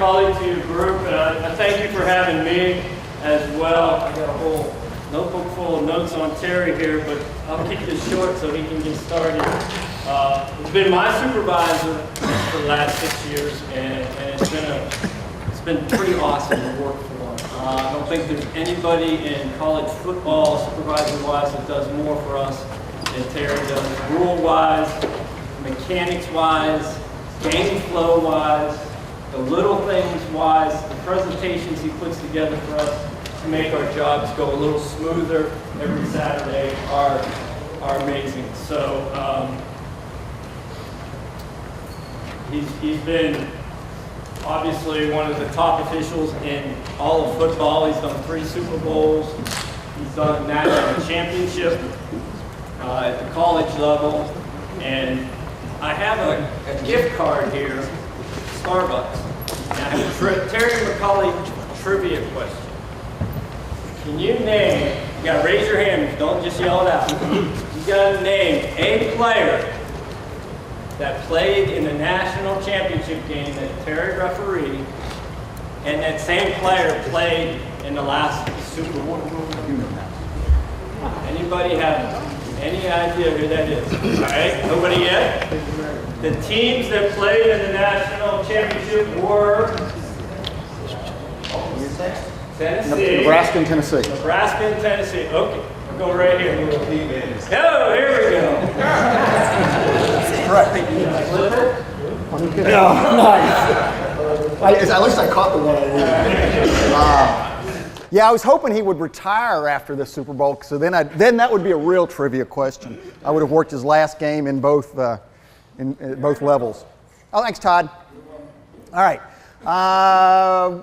McAulay to your group, and I thank you for having me as well. I got a whole notebook full of notes on Terry here, but I'll keep this short so he can get started. He's been my supervisor for the last 6 years, and it's been pretty awesome to work for him. I don't think there's anybody in college football, supervisor-wise, that does more for us than Terry does, rule-wise, mechanics-wise, game flow-wise, the little things-wise, the presentations he puts together for us to make our jobs go a little smoother every Saturday are amazing. So he's been obviously one of the top officials in all of football. He's done 3 Super Bowls. He's done a national championship at the college level. And I have a gift card here, Starbucks. And I have a Terry McAulay trivia question. Can you name, you gotta raise your hand, don't just yell it out. You gotta name a player that played in the national championship game that Terry refereed, and that same player played in the last Super Bowl. Anybody have any idea who that is? All right, nobody yet? The teams that played in the national championship were Tennessee. Nebraska and Tennessee. Nebraska and Tennessee. Okay, we'll go right here. Oh, here we go. Right. Oh, nice. At least I caught the one I needed. Yeah, I was hoping he would retire after this Super Bowl, so then that would be a real trivia question. I would have worked his last game in both levels. Oh, thanks, Todd. All right.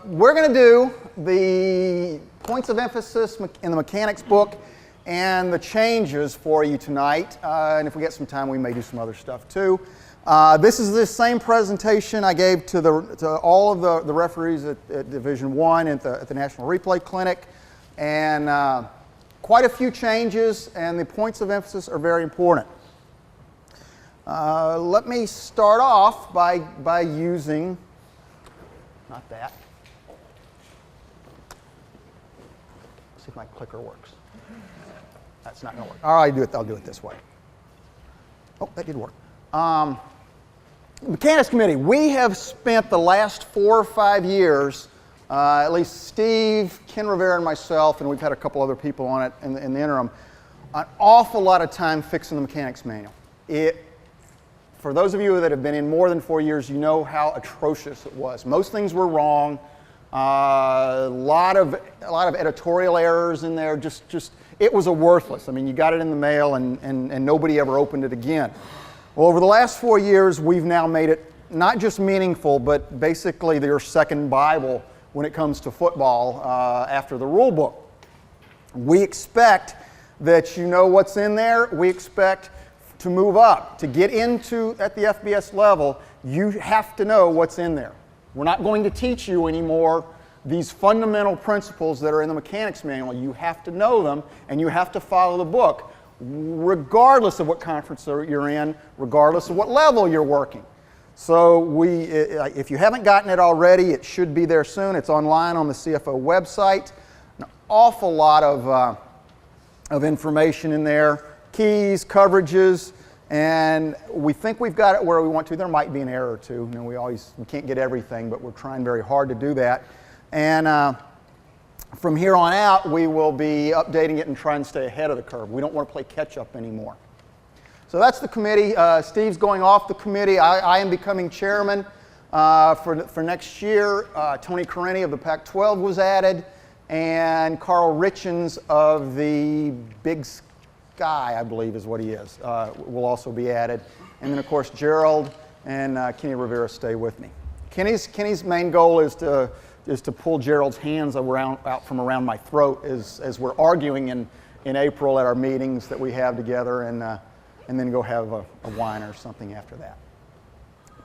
We're going to do the points of emphasis in the mechanics book and the changes for you tonight. And if we get some time, we may do some other stuff too. This is the same presentation I gave to all of the referees at Division I at the National Replay Clinic. And quite a few changes, and the points of emphasis are very important. Let me start off by using, not that. See if my clicker works. That's not going to work. All right, I'll do it this way. Oh, that did work. Mechanics Committee, we have spent the last 4 or 5 years, at least Steve, Ken Rivera, and myself, and we've had a couple other people on it in the interim, an awful lot of time fixing the mechanics manual. For those of you that have been in more than 4 years, you know how atrocious it was. Most things were wrong. A lot of editorial errors in there. Just it was worthless. I mean, you got it in the mail, and nobody ever opened it again. Well, over the last 4 years, we've now made it not just meaningful, but basically their second Bible when it comes to football after the rule book. We expect that you know what's in there. We expect to move up. To get into at the FBS level, you have to know what's in there. We're not going to teach you anymore these fundamental principles that are in the mechanics manual. You have to know them, and you have to follow the book, regardless of what conference you're in, regardless of what level you're working. So if you haven't gotten it already, it should be there soon. It's online on the CFO website. An awful lot of information in there. Keys, coverages, and we think we've got it where we want to. There might be an error or two. You know, we can't get everything, but we're trying very hard to do that. And from here on out, we will be updating it and trying to stay ahead of the curve. We don't want to play catch up anymore. So that's the committee. Steve's going off the committee. I am becoming chairman for next year. Tony Careni of the Pac-12 was added, and Carl Richens of the Big Sky, I believe is what he is, will also be added. And then, of course, Gerald and Kenny Rivera stay with me. Kenny's main goal is to pull Gerald's hands out from around my throat as we're arguing in April at our meetings that we have together, and then go have a wine or something after that.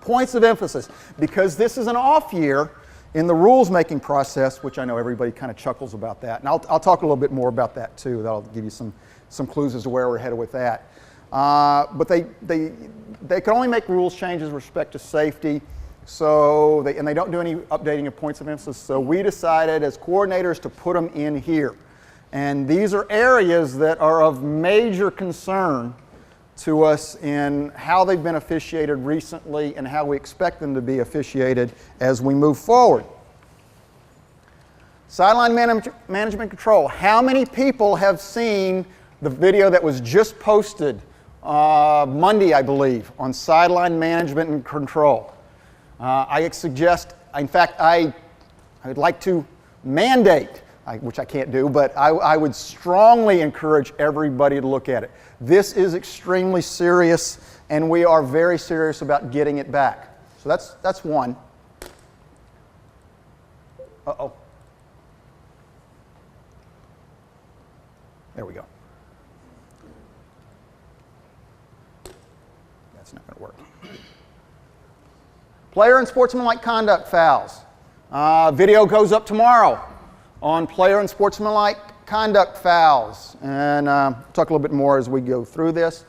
Points of emphasis. Because this is an off year in the rules-making process, which I know everybody kind of chuckles about that, and I'll talk a little bit more about that too. That'll give you some clues as to where we're headed with that. But they can only make rules changes with respect to safety. and they don't do any updating of points of emphasis, so we decided as coordinators to put them in here. And these are areas that are of major concern to us in how they've been officiated recently and how we expect them to be officiated as we move forward. Sideline management control. How many people have seen the video that was just posted Monday, I believe, on sideline management and control? I suggest, in fact, I would like to mandate, which I can't do, but I would strongly encourage everybody to look at it. This is extremely serious, and we are very serious about getting it back. So that's one. Uh-oh. There we go. That's not going to work. Player and sportsmanlike conduct fouls. Video goes up tomorrow on player and sportsmanlike conduct fouls. And talk a little bit more as we go through this.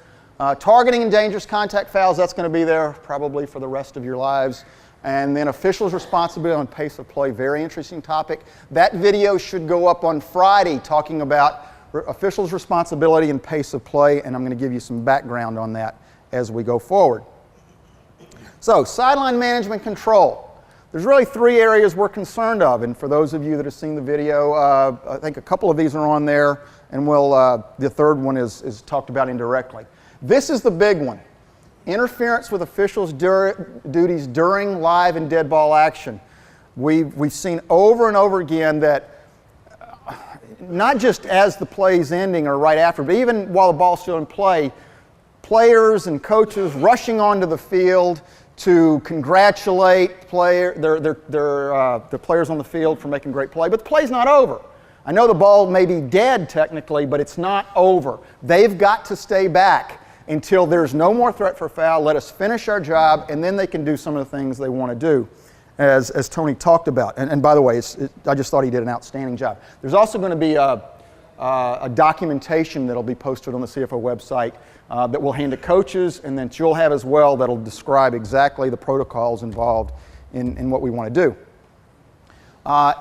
Targeting and dangerous contact fouls, that's going to be there probably for the rest of your lives. And then officials' responsibility on pace of play, very interesting topic. That video should go up on Friday talking about officials' responsibility and pace of play, and I'm going to give you some background on that as we go forward. So, sideline management control. There's really three areas we're concerned of, and for those of you that have seen the video, I think a couple of these are on there, and the third one is talked about indirectly. This is the big one. Interference with officials' duties during live and dead ball action. We've seen over and over again that not just as the play's ending or right after, but even while the ball's still in play, players and coaches rushing onto the field to congratulate the players on the field for making great play. But the play's not over. I know the ball may be dead technically, but it's not over. They've got to stay back until there's no more threat for foul. Let us finish our job, and then they can do some of the things they want to do, as Tony talked about. And by the way, I just thought he did an outstanding job. There's also going to be a documentation that'll be posted on the CFO website that we'll hand to coaches, and then you'll have as well that'll describe exactly the protocols involved in what we want to do.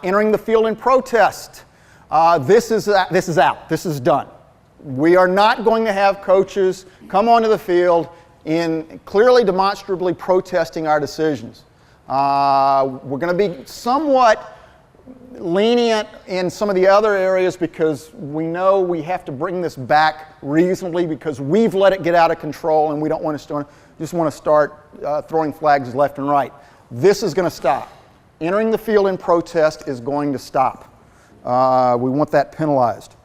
Entering the field in protest. This is out. This is done. We are not going to have coaches come onto the field in clearly demonstrably protesting our decisions. We're going to be somewhat lenient in some of the other areas because we know we have to bring this back reasonably because we've let it get out of control and we don't want to just want to start throwing flags left and right. This is going to stop. Entering the field in protest is going to stop. We want that penalized,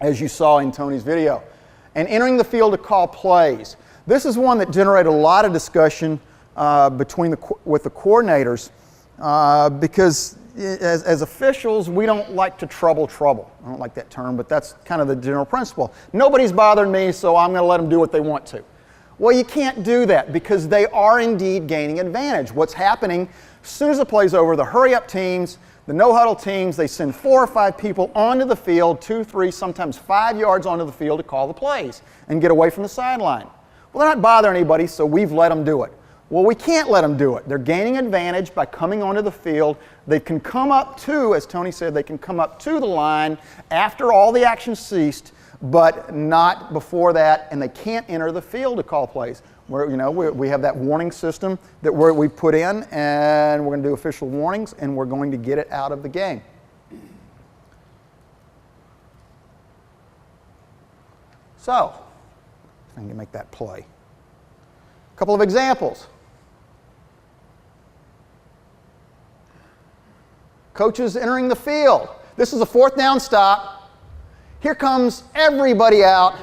as you saw in Tony's video. And entering the field to call plays. This is one that generated a lot of discussion with the coordinators because as officials, we don't like to trouble. I don't like that term, but that's kind of the general principle. Nobody's bothering me, so I'm going to let them do what they want to. Well, you can't do that because they are indeed gaining advantage. What's happening, as soon as the play's over, the hurry-up teams, the no-huddle teams, they send 4 or 5 people onto the field, 2, 3, sometimes 5 yards onto the field to call the plays and get away from the sideline. Well, they're not bothering anybody, so we've let them do it. Well, we can't let them do it. They're gaining advantage by coming onto the field. They can come up to, as Tony said, they can come up to the line after all the action ceased, but not before that, and they can't enter the field to call plays. We have that warning system that we put in, and we're going to do official warnings, and we're going to get it out of the game. So, I can make that play. A couple of examples. Coaches entering the field. This is a 4th down stop. Here comes everybody out,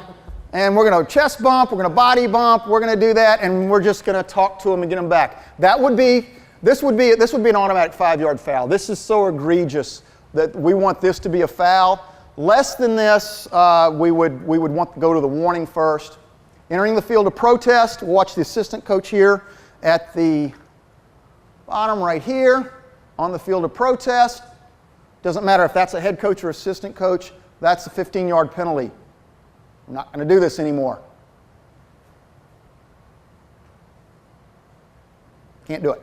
and we're going to chest bump, we're going to body bump, we're going to do that, and we're just going to talk to them and get them back. This would be an automatic 5-yard foul. This is so egregious that we want this to be a foul. Less than this, we would want to go to the warning first. Entering the field of protest, we'll watch the assistant coach here at the bottom right here on the field of protest. Doesn't matter if that's a head coach or assistant coach, that's a 15-yard penalty. I'm not going to do this anymore. Can't do it.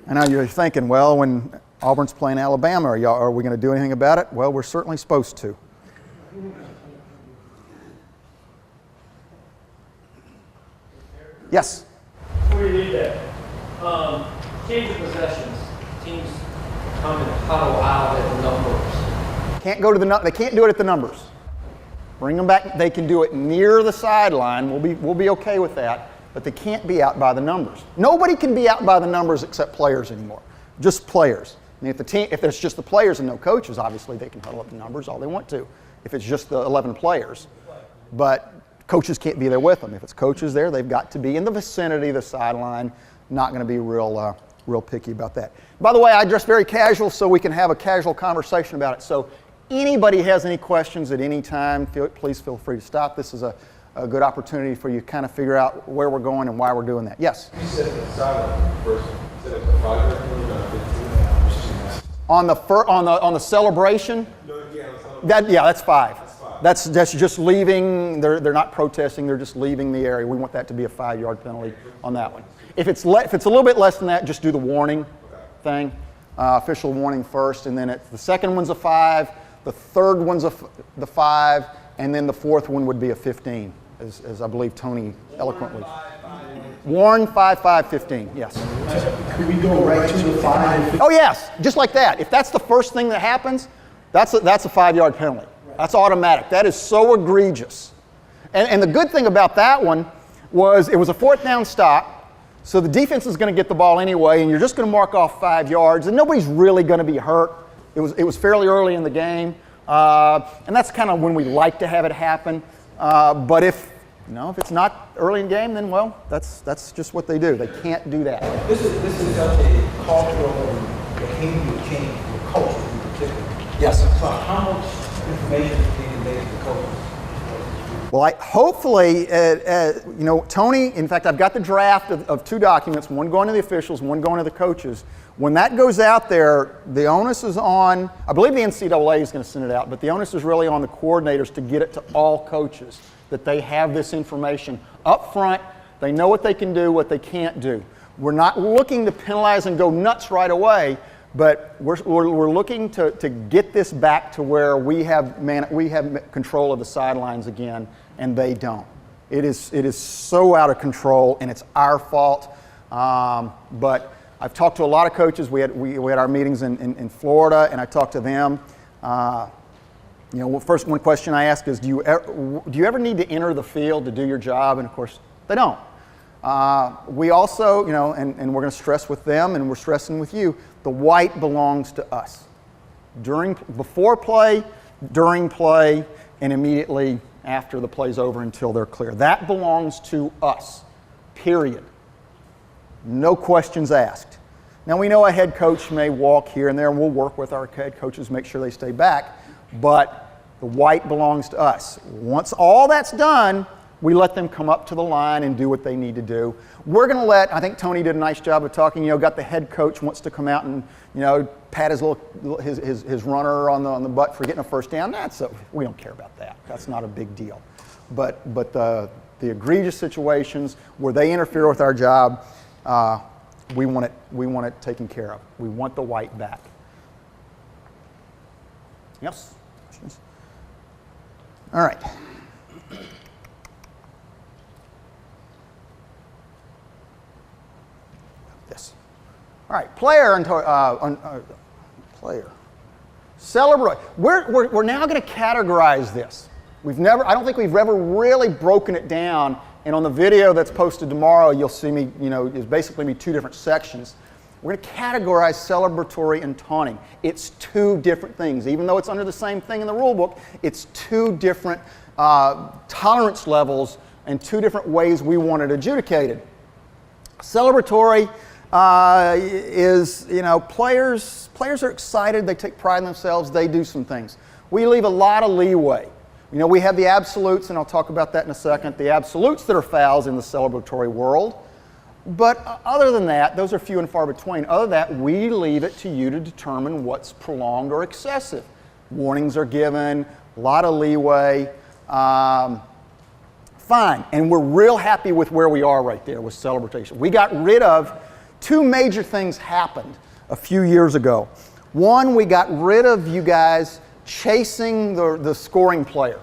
I know you're thinking, well, when Auburn's playing Alabama, are we going to do anything about it? Well, we're certainly supposed to. Yes? Before you leave that, change of possessions. Teams come and huddle out at numbers. Can't go to they can't do it at the numbers. Bring them back. They can do it near the sideline. We'll be okay with that. But they can't be out by the numbers. Nobody can be out by the numbers except players anymore. Just players. I mean, if there's just the players and no coaches, obviously they can huddle up the numbers all they want to. If it's just the 11 players, but coaches can't be there with them. If it's coaches there, they've got to be in the vicinity of the sideline. Not going to be real picky about that. By the way, I dress very casual so we can have a casual conversation about it. So anybody has any questions at any time, please feel free to stop. This is a good opportunity for you to kind of figure out where we're going and why we're doing that. Yes? You said the sideline first. You said it was a 5-yard penalty, not a 15. On the celebration? No, yeah, That's 5. That's 5. That's just leaving. They're not protesting. They're just leaving the area. We want that to be a 5-yard penalty on that one. If it's a little bit less than that, just do the warning thing. Official warning first, and then the second one's a 5. The third one's the 5, and then the fourth one would be a 15, as I believe Tony eloquently. Warn 5, 5, 15. Yes. Could we go right to the 5? Oh yes, just like that. If that's the first thing that happens, that's a 5-yard penalty. That's automatic. That is so egregious. And the good thing about that one was it was a 4th down stop. So the defense is going to get the ball anyway, and you're just going to mark off 5 yards, and nobody's really going to be hurt. It was fairly early in the game, and that's kind of when we like to have it happen. But if it's not early in the game, then well, that's just what they do. They can't do that. This is such a cultural and behavior change for culture in particular. Yes. So how much information is being conveyed to the coaches? Well, hopefully, Tony, in fact, I've got the draft of 2 documents, one going to the officials, one going to the coaches. When that goes out there, the onus is on, I believe the NCAA is going to send it out, but the onus is really on the coordinators to get it to all coaches, that they have this information up front. They know what they can do, what they can't do. We're not looking to penalize and go nuts right away, but we're looking to get this back to where we have control of the sidelines again, and they don't. It is so out of control, and it's our fault. But I've talked to a lot of coaches. We had our meetings in Florida, and I talked to them. First one question I ask is, do you ever need to enter the field to do your job? And of course, they don't. We also, and we're going to stress with them, and we're stressing with you, the white belongs to us. Before play, during play, and immediately after the play's over until they're clear. That belongs to us, period. No questions asked. Now we know a head coach may walk here and there, and we'll work with our head coaches, make sure they stay back, but the white belongs to us. Once all that's done, we let them come up to the line and do what they need to do. We're going to I think Tony did a nice job of talking, got the head coach wants to come out and, pat his runner on the butt for getting a first down. We don't care about that. That's not a big deal. But the egregious situations where they interfere with our job, we want it taken care of. We want the white back. Yes? Questions? All right. Yes. All right. Player. Celebrate. We're now going to categorize this. I don't think we've ever really broken it down. And on the video that's posted tomorrow, you'll see me, it's basically me 2 different sections. We're going to categorize celebratory and taunting. It's 2 different things. Even though it's under the same thing in the rule book, it's 2 different tolerance levels and 2 different ways we want it adjudicated. Celebratory is, players are excited, they take pride in themselves, they do some things. We leave a lot of leeway. We have the absolutes, and I'll talk about that in a second, the absolutes that are fouls in the celebratory world. But other than that, those are few and far between. Other than that, we leave it to you to determine what's prolonged or excessive. Warnings are given, a lot of leeway. Fine, and we're real happy with where we are right there with celebration. We got rid of two major things happened a few years ago. One, we got rid of you guys chasing the scoring player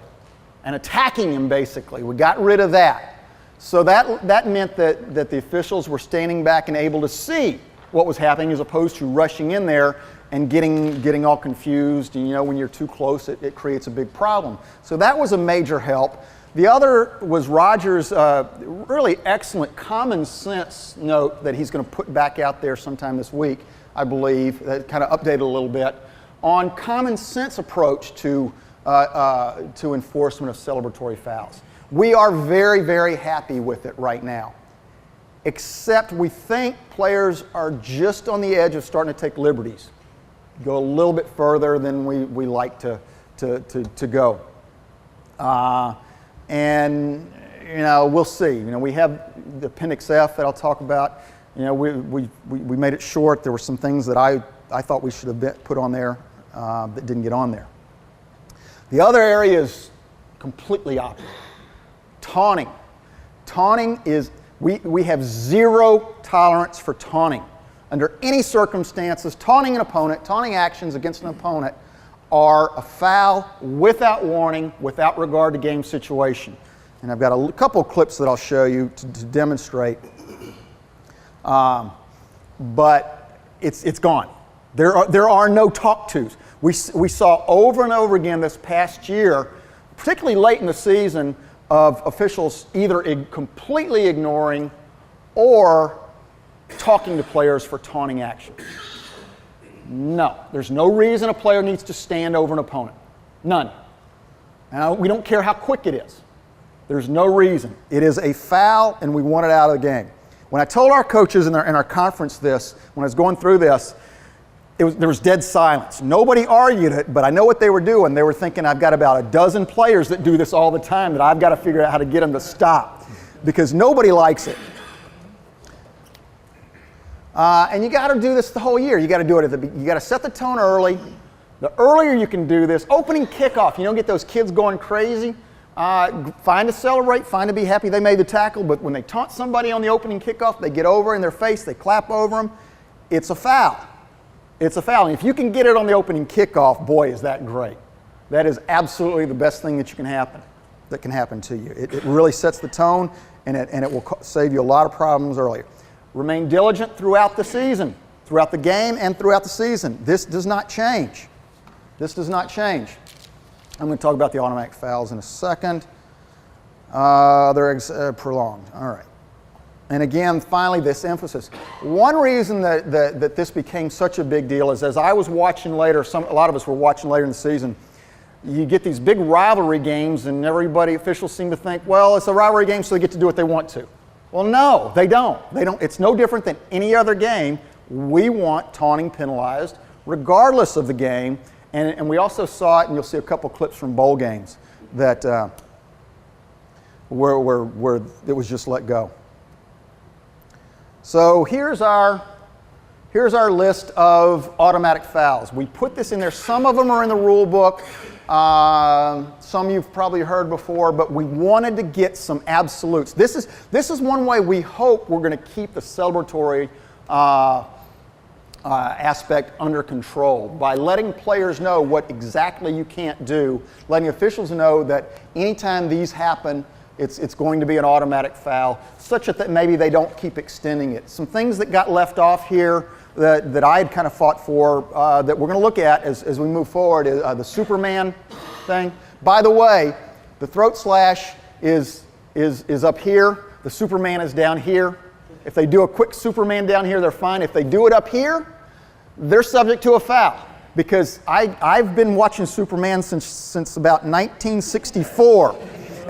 and attacking him, basically. We got rid of that. So that meant that the officials were standing back and able to see what was happening as opposed to rushing in there and getting all confused. And, you know, when you're too close, it creates a big problem. So that was a major help. The other was Roger's really excellent common sense note that he's going to put back out there sometime this week, I believe, that kind of updated a little bit, on common sense approach to enforcement of celebratory fouls. We are very, very happy with it right now, except we think players are just on the edge of starting to take liberties, go a little bit further than we like to go. And, you know, we'll see. You know, we have the Appendix F that I'll talk about. You know, we made it short. There were some things that I thought we should have put on there that didn't get on there. The other area is completely opposite. Taunting. Taunting is, we have zero tolerance for taunting. Under any circumstances, taunting an opponent, taunting actions against an opponent are a foul without warning, without regard to game situation. And I've got a couple of clips that I'll show you to demonstrate. But it's gone. There are no talk-tos. We saw over and over again this past year, particularly late in the season, of officials either completely ignoring or talking to players for taunting action. No, there's no reason a player needs to stand over an opponent. None. And we don't care how quick it is. There's no reason. It is a foul, and we want it out of the game. When I told our coaches in our conference this, when I was going through this, there was dead silence. Nobody argued it, but I know what they were doing. They were thinking, I've got about a dozen players that do this all the time that I've got to figure out how to get them to stop, because nobody likes it. And you got to do this the whole year. You got to do it you got to set the tone early. The earlier you can do this, opening kickoff, you don't get those kids going crazy. Fine to celebrate, fine to be happy they made the tackle, but when they taunt somebody on the opening kickoff, they get over in their face, they clap over them. It's a foul. It's a foul. And if you can get it on the opening kickoff, boy, is that great. That is absolutely the best thing that can happen to you. It really sets the tone, and it will save you a lot of problems earlier. Remain diligent throughout the season, throughout the game and throughout the season. This does not change. This does not change. I'm going to talk about the automatic fouls in a second. They're prolonged. All right. And again, finally, this emphasis. One reason that this became such a big deal is, as I was watching later, a lot of us were watching later in the season, you get these big rivalry games, and officials seem to think, well, it's a rivalry game, so they get to do what they want to. Well, no, they don't. It's no different than any other game. We want taunting penalized regardless of the game. And we also saw it, and you'll see a couple clips from bowl games that where it was just let go. So here's our list of automatic fouls. We put this in there. Some of them are in the rule book. Some you've probably heard before, but we wanted to get some absolutes. This is one way we hope we're going to keep the celebratory aspect under control, by letting players know what exactly you can't do, letting officials know that anytime these happen, it's going to be an automatic foul, such that maybe they don't keep extending it. Some things that got left off here that I had kind of fought for that we're going to look at as we move forward is the Superman thing. By the way, the throat slash is up here. The Superman is down here. If they do a quick Superman down here, they're fine. If they do it up here, they're subject to a foul, because I've been watching Superman since about 1964.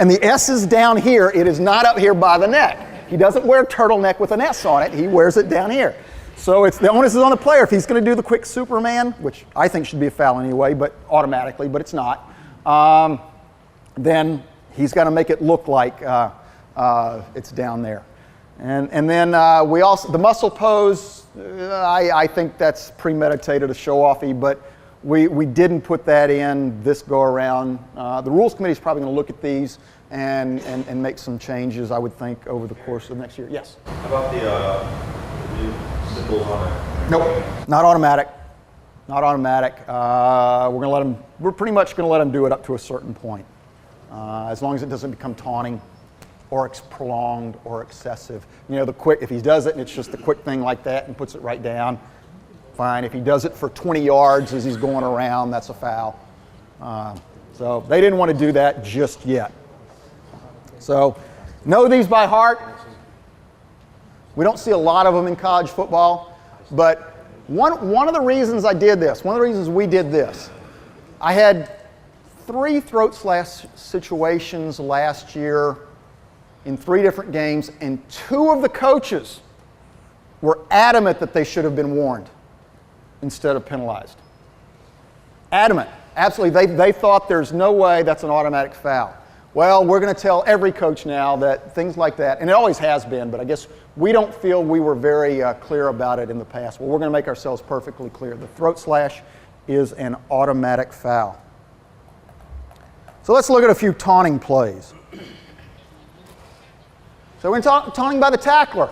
And the S is down here. It is not up here by the neck. He doesn't wear a turtleneck with an S on it. He wears it down here. So the onus is on the player. If he's going to do the quick Superman, which I think should be a foul anyway, but automatically, but it's not, then he's got to make it look like it's down there. And then we also, the muscle pose, I think that's premeditated, a show-offy, but we didn't put that in this go-around. The Rules Committee is probably going to look at these and make some changes, I would think, over the course of next year. Yes? How about the new symbols on it? Nope, not automatic. Not automatic. We're pretty much going to let them do it up to a certain point, as long as it doesn't become taunting, or prolonged or excessive. You know, the quick. If he does it and it's just the quick thing like that and puts it right down, fine. If he does it for 20 yards as he's going around, that's a foul. So they didn't want to do that just yet. So know these by heart. We don't see a lot of them in college football, but one of the reasons I did this, one of the reasons we did this, I had 3 throat slash situations last year in 3 different games, and 2 of the coaches were adamant that they should have been warned instead of penalized. Adamant. Absolutely. They thought there's no way that's an automatic foul. Well, we're going to tell every coach now that things like that, and it always has been, but I guess we don't feel we were very clear about it in the past. Well, we're going to make ourselves perfectly clear. The throat slash is an automatic foul. So let's look at a few taunting plays. So we're taunting by the tackler.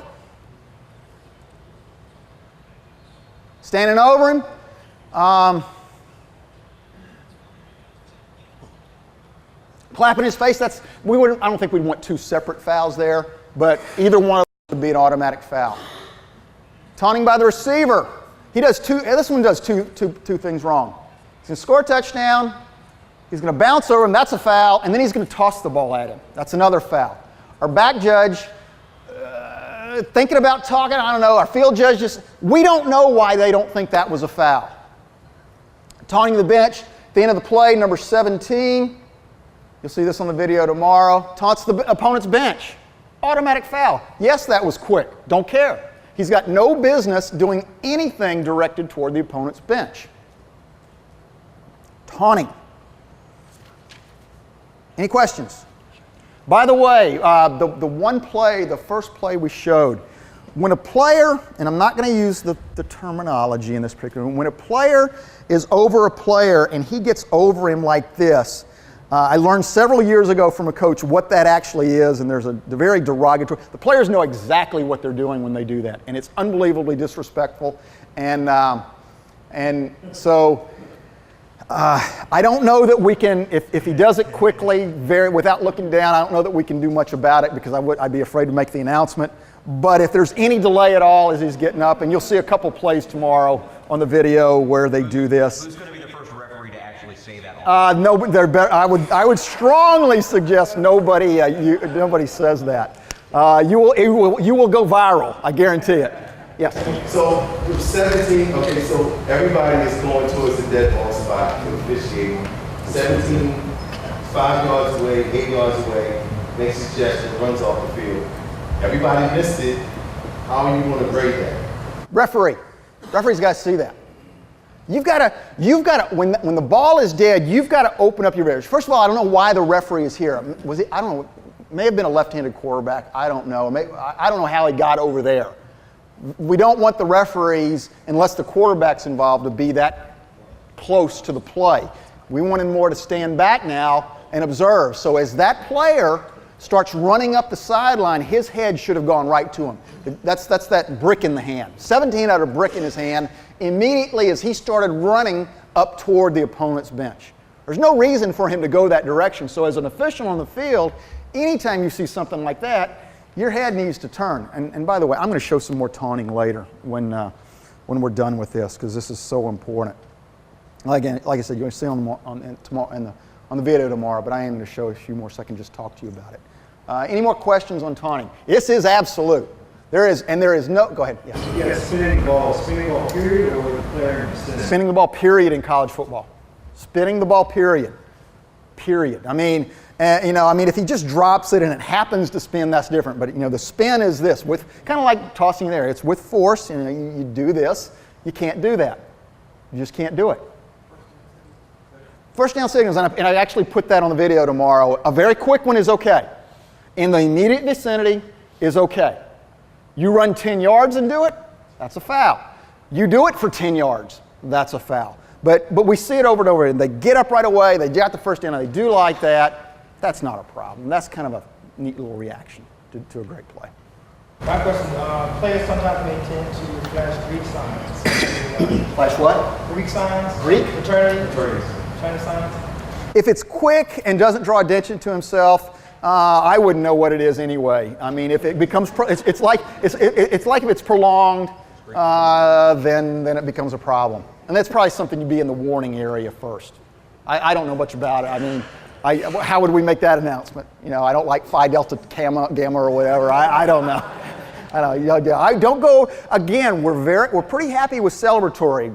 Standing over him. Clapping his face. I don't think we'd want 2 separate fouls there, but either one of them would be an automatic foul. Taunting by the receiver. He does this one does two things wrong. He's going to score a touchdown. He's going to bounce over him. That's a foul. And then he's going to toss the ball at him. That's another foul. Our back judge, thinking about talking, I don't know. Our field judge we don't know why they don't think that was a foul. Taunting the bench. At the end of the play, number 17. You'll see this on the video tomorrow. Taunts the opponent's bench. Automatic foul. Yes, that was quick. Don't care. He's got no business doing anything directed toward the opponent's bench. Taunting. Any questions? By the way, the first play we showed, when a player, and I'm not going to use the terminology in this particular one, when a player is over a player and he gets over him like this, I learned several years ago from a coach what that actually is, and there's a very derogatory. The players know exactly what they're doing when they do that, and it's unbelievably disrespectful. And so I don't know that we can, if he does it quickly, without looking down, I don't know that we can do much about it because I'd be afraid to make the announcement. But if there's any delay at all as he's getting up, and you'll see a couple plays tomorrow on the video where they do this. Who's going to be the first referee to actually say that? No, they're better. I would strongly suggest nobody says that. You will go viral. I guarantee it. Yes. So with 17, okay, so everybody is going towards the dead ball spot to officiate. 17, 5 yards away, 8 yards away, makes a suggestion, runs off the field. Everybody missed it. How are you going to grade that? Referee's got to see that. You've got to, when the ball is dead, you've got to open up your ears. First of all, I don't know why the referee is here. I don't know, may have been a left-handed quarterback. I don't know. I don't know how he got over there. We don't want the referees, unless the quarterback's involved, to be that close to the play. We want him more to stand back now and observe. So as that player starts running up the sideline, his head should have gone right to him. That's that brick in the hand. 17 had a brick in his hand immediately as he started running up toward the opponent's bench. There's no reason for him to go that direction. So as an official on the field, anytime you see something like that, your head needs to turn. And by the way, I'm going to show some more taunting later when we're done with this, because this is so important. Like I said, you're going to see on the video tomorrow, but I am going to show a few more so I can just talk to you about it. Any more questions on taunting? This is absolute. There is no. Go ahead. Yes. Yeah, spinning ball period, or with the player spinning the ball period in college football. Spinning the ball period. I mean. If he just drops it and it happens to spin, that's different. But the spin is this, with kind of like tossing there. It's with force. You do this. You can't do that. You just can't do it. First down signals, and I actually put that on the video tomorrow. A very quick one is okay. In the immediate vicinity is okay. You run 10 yards and do it, that's a foul. You do it for 10 yards, that's a foul. But we see it over and over. And they get up right away. They got the first down. And they do like that. That's not a problem. That's kind of a neat little reaction to a great play. My question, players sometimes may tend to flash Greek signs. Flash what? Greek signs? Greek? Fraternity signs? If it's quick and doesn't draw attention to himself, I wouldn't know what it is anyway. I mean, if it becomes, it's like if it's prolonged, then it becomes a problem. And that's probably something you'd be in the warning area first. I don't know much about it. I mean, how would we make that announcement? You know, I don't like Phi Delta Gamma or whatever. I don't know. I don't go. Again, we're pretty happy with celebratory.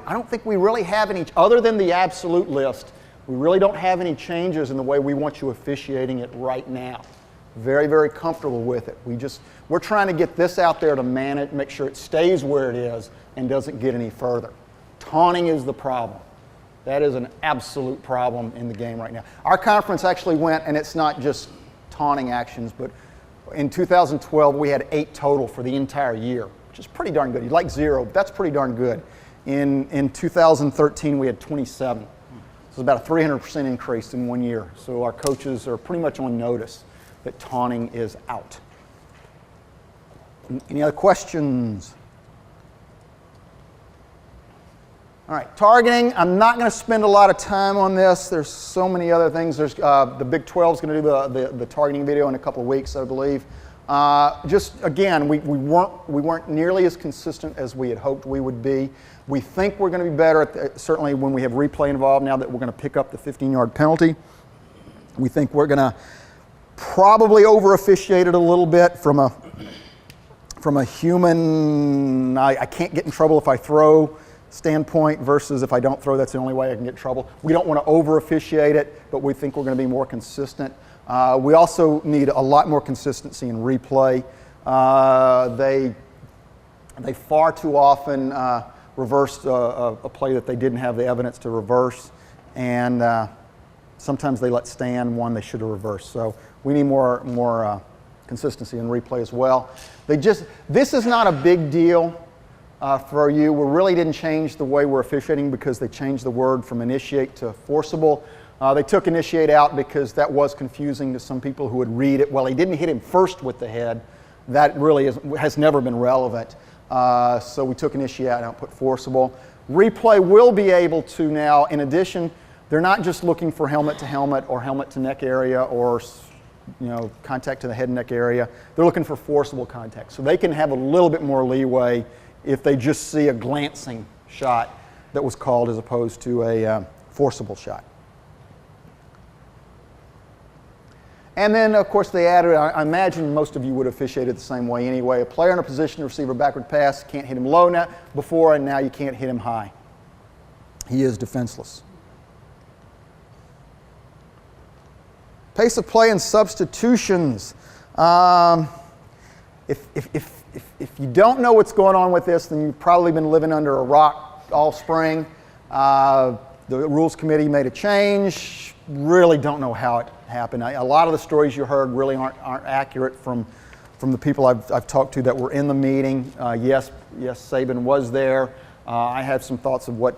I don't think we really have any other than the absolute list. We really don't have any changes in the way we want you officiating it right now. Very, very comfortable with it. We're trying to get this out there to manage, make sure it stays where it is and doesn't get any further. Taunting is the problem. That is an absolute problem in the game right now. Our conference actually went, and it's not just taunting actions, but in 2012 we had 8 total for the entire year, which is pretty darn good. You'd like 0, but that's pretty darn good. In 2013 we had 27. So it's about a 300% increase in 1 year. So our coaches are pretty much on notice that taunting is out. Any other questions? All right, targeting. I'm not going to spend a lot of time on this. There's so many other things. There's the Big 12 is going to do the targeting video in a couple of weeks, I believe. Just again, we weren't nearly as consistent as we had hoped we would be. We think we're going to be better, certainly when we have replay involved now that we're going to pick up the 15-yard penalty. We think we're going to probably over-officiate it a little bit from a human, I can't get in trouble if I throw standpoint versus if I don't throw, that's the only way I can get in trouble. We don't want to over-officiate it, but we think we're going to be more consistent. We also need a lot more consistency in replay. They far too often reversed a play that they didn't have the evidence to reverse, and sometimes they let stand one they should have reversed. So we need more consistency in replay as well. This is not a big deal for you. We really didn't change the way we're officiating because they changed the word from initiate to forcible. They took initiate out because that was confusing to some people who would read it. Well, he didn't hit him first with the head. That really has never been relevant. So we took initiate out and put forcible. Replay will be able to now, in addition, they're not just looking for helmet to helmet or helmet to neck area or contact to the head and neck area. They're looking for forcible contact. So they can have a little bit more leeway if they just see a glancing shot that was called as opposed to a forcible shot. And then, of course, they added, I imagine most of you would have officiated the same way anyway. A player in a position to receive a backward pass, can't hit him low now, before, and now you can't hit him high. He is defenseless. Pace of play and substitutions. If you don't know what's going on with this, then you've probably been living under a rock all spring. The Rules Committee made a change. Really don't know how it happened. A lot of the stories you heard really aren't accurate from the people I've talked to that were in the meeting. Yes, Saban was there. I have some thoughts of what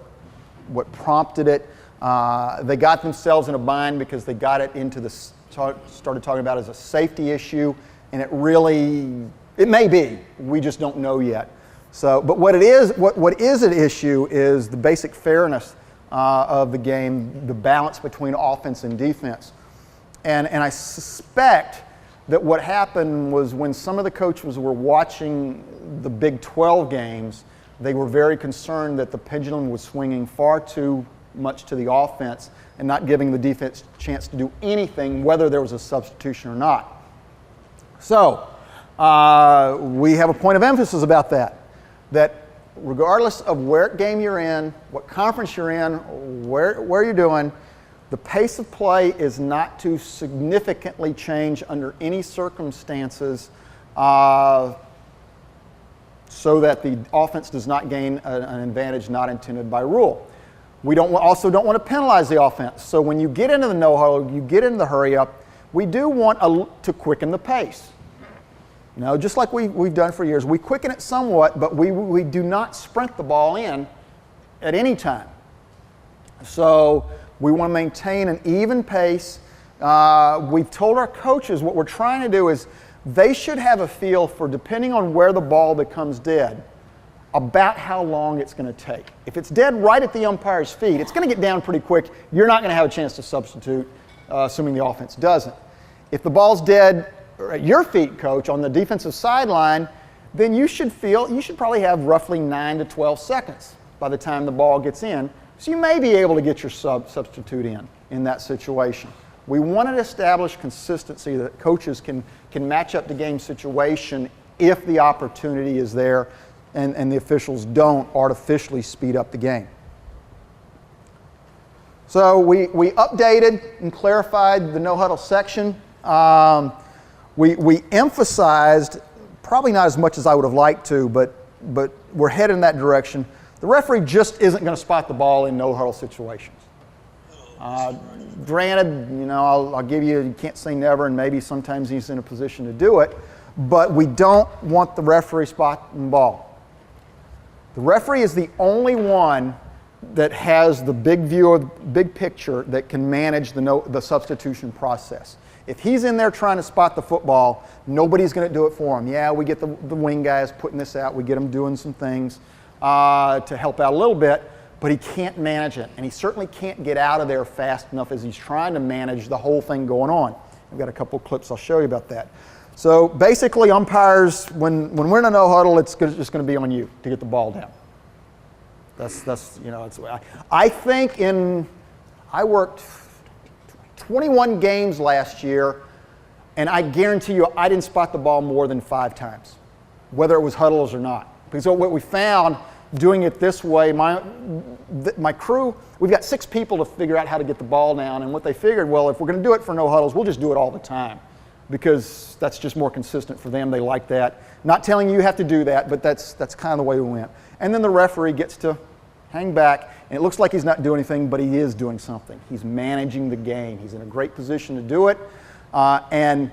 prompted it. They got themselves in a bind because they got it into started talking about it as a safety issue, and it may be. We just don't know yet. So, but what is an issue is the basic fairness of the game, the balance between offense and defense. And I suspect that what happened was when some of the coaches were watching the Big 12 games, they were very concerned that the pendulum was swinging far too much to the offense and not giving the defense a chance to do anything, whether there was a substitution or not. So we have a point of emphasis about that regardless of what game you're in, what conference you're in, where you're doing, the pace of play is not to significantly change under any circumstances so that the offense does not gain an advantage not intended by rule. We also don't want to penalize the offense. So when you get into the no-huddle, you get into the hurry-up, we do want to quicken the pace. Just like we've done for years. We quicken it somewhat, but we do not sprint the ball in at any time. So we want to maintain an even pace. We've told our coaches what we're trying to do is they should have a feel for, depending on where the ball becomes dead, about how long it's going to take. If it's dead right at the umpire's feet, it's going to get down pretty quick. You're not going to have a chance to substitute, assuming the offense doesn't. If the ball's dead at your feet, coach, on the defensive sideline, then you should probably have roughly 9 to 12 seconds by the time the ball gets in. So you may be able to get your substitute in that situation. We want to establish consistency that coaches can match up the game situation if the opportunity is there and the officials don't artificially speed up the game. So we updated and clarified the no huddle section. We emphasized, probably not as much as I would have liked to, but we're headed in that direction. The referee just isn't going to spot the ball in no huddle situations. Granted, I'll give you can't say never, and maybe sometimes he's in a position to do it, but we don't want the referee spotting the ball. The referee is the only one that has the big view, big picture that can manage the substitution process. If he's in there trying to spot the football, nobody's going to do it for him. Yeah, we get the wing guys putting this out. We get them doing some things to help out a little bit, but he can't manage it. And he certainly can't get out of there fast enough as he's trying to manage the whole thing going on. I've got a couple of clips I'll show you about that. So basically, umpires, when we're in a no huddle, it's just going to be on you to get the ball down. I think I worked 21 games last year, and I guarantee you I didn't spot the ball more than 5 times, whether it was huddles or not. Because what we found doing it this way, my crew, we've got 6 people to figure out how to get the ball down, and what they figured, well, if we're going to do it for no huddles, we'll just do it all the time, because that's just more consistent for them. They like that. Not telling you have to do that, but that's kind of the way we went. And then the referee gets to hang back, and it looks like he's not doing anything, but he is doing something. He's managing the game. He's in a great position to do it. And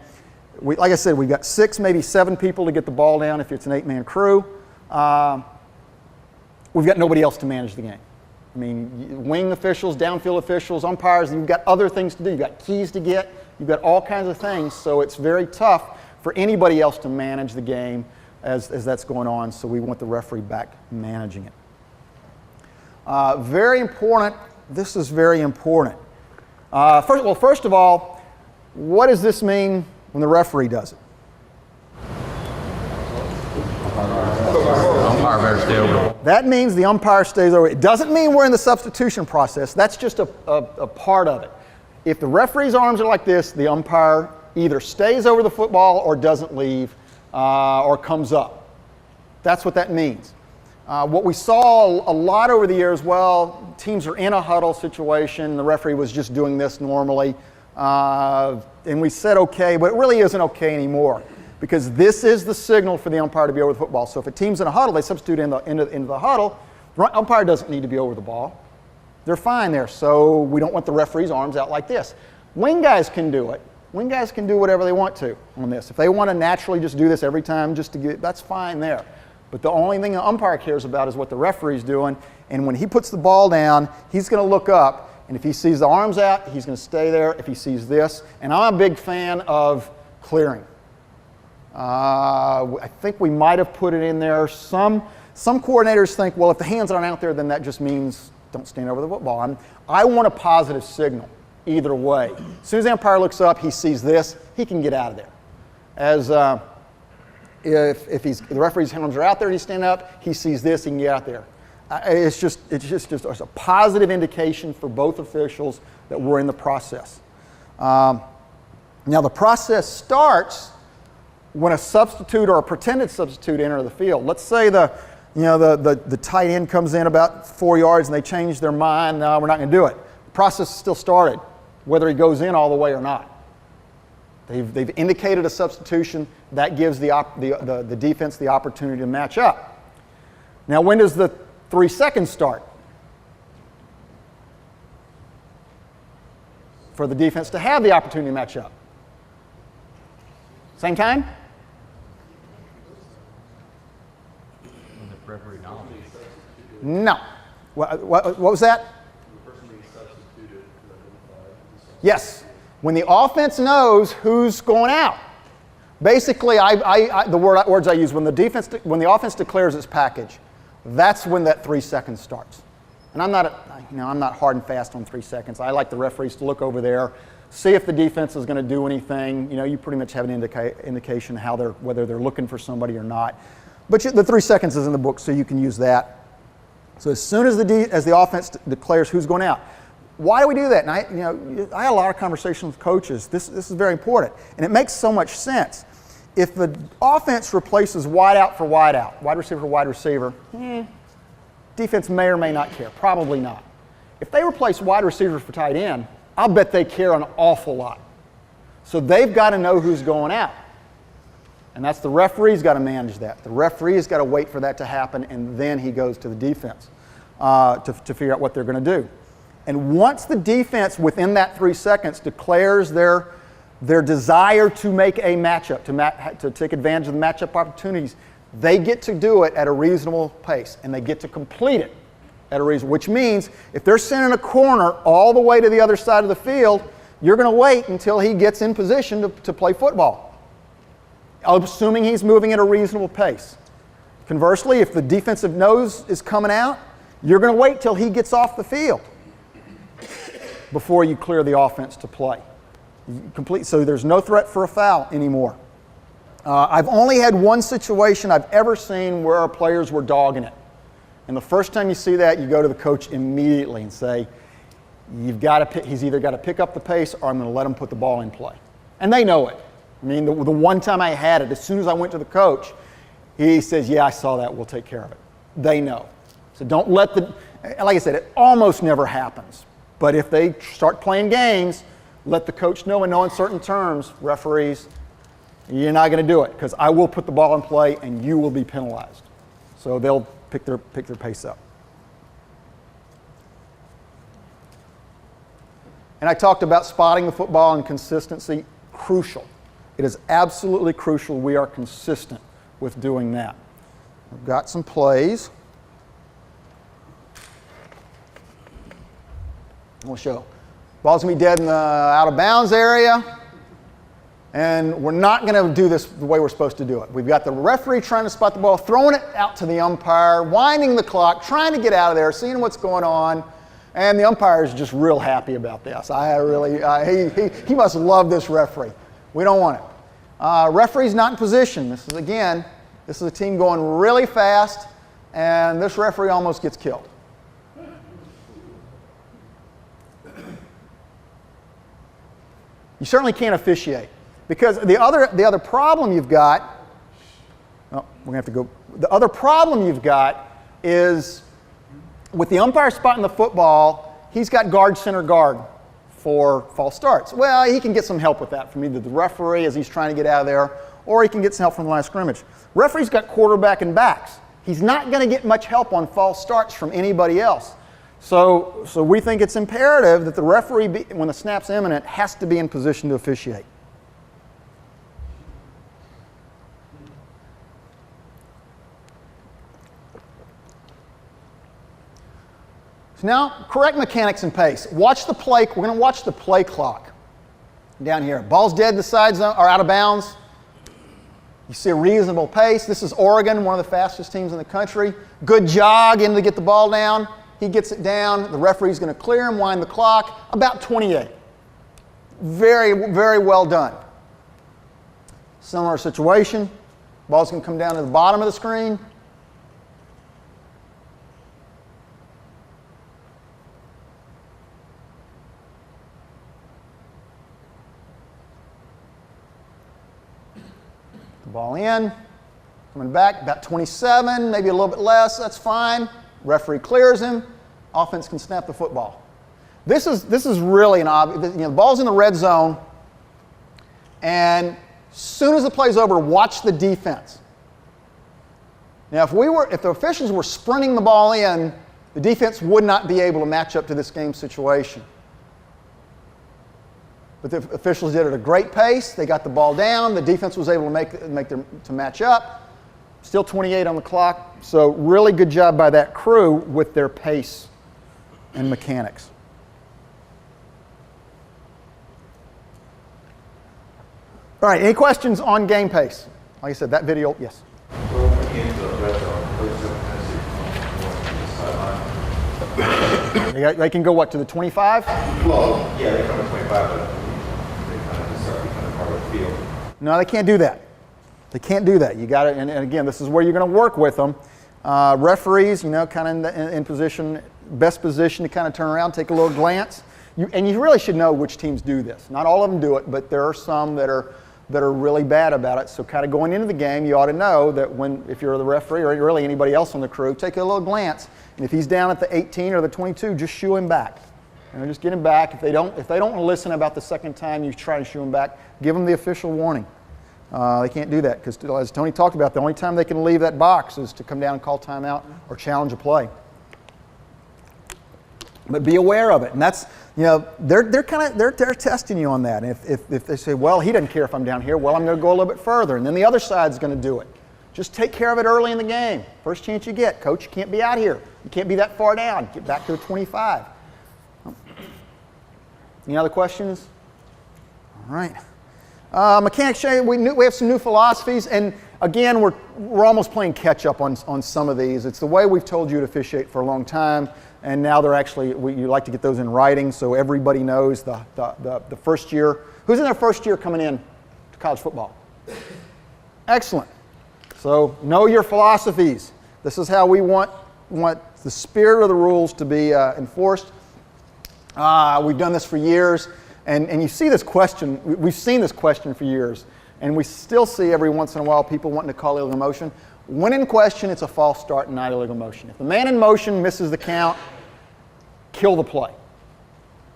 like I said, we've got 6, maybe 7 people to get the ball down if it's an 8-man crew. We've got nobody else to manage the game. I mean, wing officials, downfield officials, umpires, you've got other things to do. You've got keys to get. You've got all kinds of things, so it's very tough for anybody else to manage the game as that's going on, so we want the referee back managing it. Very important. This is very important. First of all, what does this mean when the referee does it? Umpire better stay over. That means the umpire stays over. It doesn't mean we're in the substitution process. That's just a part of it. If the referee's arms are like this, the umpire either stays over the football or doesn't leave or comes up. That's what that means. What we saw a lot over the years, well, teams are in a huddle situation, the referee was just doing this normally, and we said okay, but it really isn't okay anymore, because this is the signal for the umpire to be over the football. So if a team's in a huddle, they substitute into the huddle, the umpire doesn't need to be over the ball. They're fine there, so we don't want the referee's arms out like this. Wing guys can do it. Wing guys can do whatever they want to on this. If they want to naturally just do this every time just to get, that's fine there. But the only thing the umpire cares about is what the referee's doing, and when he puts the ball down, he's going to look up, and if he sees the arms out, he's going to stay there. If he sees this, and I'm a big fan of clearing. I think we might have put it in there. Some coordinators think, well, if the hands aren't out there, then that just means don't stand over the football. I want a positive signal either way. As soon as the umpire looks up, he sees this, he can get out of there. As if the referee's hands are out there and he's standing up, he sees this, he can get out there. It's just a positive indication for both officials that we're in the process. Now the process starts when a substitute or a pretended substitute enter the field. Let's say the tight end comes in about 4 yards and they change their mind. No, we're not going to do it. The process is still started, whether he goes in all the way or not. They've indicated a substitution. That gives the defense the opportunity to match up. Now, when does the 3 seconds start? For the defense to have the opportunity to match up. Same time? No. What was that? Yes. When the offense knows who's going out. Basically, the words I use when the offense declares its package, that's when that 3 seconds starts. And I'm not hard and fast on 3 seconds. I like the referees to look over there, see if the defense is going to do anything. You pretty much have an indication whether they're looking for somebody or not. But the 3 seconds is in the book, so you can use that. So as soon as the offense declares who's going out. Why do we do that? And I had a lot of conversations with coaches. This is very important, and it makes so much sense. If the offense replaces wide out for wide out, wide receiver for wide receiver, defense may or may not care. Probably not. If they replace wide receiver for tight end, I'll bet they care an awful lot. So they've got to know who's going out. And that's the referee's got to manage that. The referee's got to wait for that to happen, and then he goes to the defense to figure out what they're going to do. And once the defense, within that 3 seconds, declares their desire to make a matchup, to take advantage of the matchup opportunities, they get to do it at a reasonable pace, and they get to complete it at a reasonable, which means if they're sending a corner all the way to the other side of the field, you're going to wait until he gets in position to play football, assuming he's moving at a reasonable pace. Conversely, if the defensive nose is coming out, you're going to wait till he gets off the field before you clear the offense to play. So there's no threat for a foul anymore. I've only had one situation I've ever seen where our players were dogging it. And the first time you see that, you go to the coach immediately and say, he's either got to pick up the pace or I'm going to let him put the ball in play. And they know it. I mean, the one time I had it, as soon as I went to the coach, he says, yeah, I saw that, we'll take care of it. They know. So don't let like I said, it almost never happens. But if they start playing games, let the coach know in no uncertain terms, referees, you're not going to do it because I will put the ball in play and you will be penalized. So they'll pick their pace up. And I talked about spotting the football and consistency, crucial. It is absolutely crucial we are consistent with doing that. I've got some plays. We'll show. Ball's going to be dead in the out of bounds area. And we're not going to do this the way we're supposed to do it. We've got the referee trying to spot the ball, throwing it out to the umpire, winding the clock, trying to get out of there, seeing what's going on. And the umpire is just real happy about this. He must love this referee. We don't want it. Referee's not in position. This is a team going really fast, and this referee almost gets killed. You certainly can't officiate. Because the other problem you've got, the other problem you've got is with the umpire spotting the football, he's got guard, center guard for false starts. Well, he can get some help with that from either the referee as he's trying to get out of there, or he can get some help from the line of scrimmage. Referee's got quarterback and backs. He's not going to get much help on false starts from anybody else. So we think it's imperative that the referee, when the snap's imminent, has to be in position to officiate. So now, correct mechanics and pace. Watch the play. We're going to watch the play clock down here. Ball's dead in the side zone or out of bounds. You see a reasonable pace. This is Oregon, one of the fastest teams in the country. Good jog in to get the ball down. He gets it down. The referee's going to clear him, wind the clock. About 28. Very, very well done. Similar situation. Ball's going to come down to the bottom of the screen. Ball in, coming back, about 27, maybe a little bit less, that's fine. Referee clears him, offense can snap the football. This is really an obvious, the ball's in the red zone, and as soon as the play's over, watch the defense. Now, if the officials were sprinting the ball in, the defense would not be able to match up to this game situation. But the officials did it at a great pace. They got the ball down. The defense was able to match up. Still 28 on the clock. So really good job by that crew with their pace and mechanics. All right, any questions on game pace? Like I said, that video, yes. They can go what, to the 25? Well, yeah, they come to 25, but they kind of just start becoming part of the field. No, they can't do that. They can't do that. You got to, and again, this is where you're going to work with them. Referees, you know, kind of in position, best position to kind of turn around, take a little glance. And you really should know which teams do this. Not all of them do it, but there are some that are really bad about it. So kind of going into the game, you ought to know that if you're the referee or really anybody else on the crew, take a little glance. And if he's down at the 18 or the 22, just shoo him back. You know, just get him back. If they don't listen about the second time you try to shoo him back, give them the official warning. They can't do that because, as Tony talked about, the only time they can leave that box is to come down and call timeout or challenge a play. But be aware of it, and that's, you know, they're testing you on that. And if they say, well, he doesn't care if I'm down here, well, I'm going to go a little bit further, and then the other side's going to do it. Just take care of it early in the game. First chance you get, coach, you can't be out here. You can't be that far down. Get back to the 25. Any other questions? All right. Mechanics, we have some new philosophies, and again, we're almost playing catch up on some of these. It's the way we've told you to officiate for a long time, and now they're actually, you like to get those in writing so everybody knows the first year. Who's in their first year coming in to college football? Excellent. So know your philosophies. This is how we want the spirit of the rules to be enforced. We've done this for years. And you see this question, we've seen this question for years, and we still see every once in a while people wanting to call illegal motion. When in question, it's a false start and not illegal motion. If the man in motion misses the count, kill the play.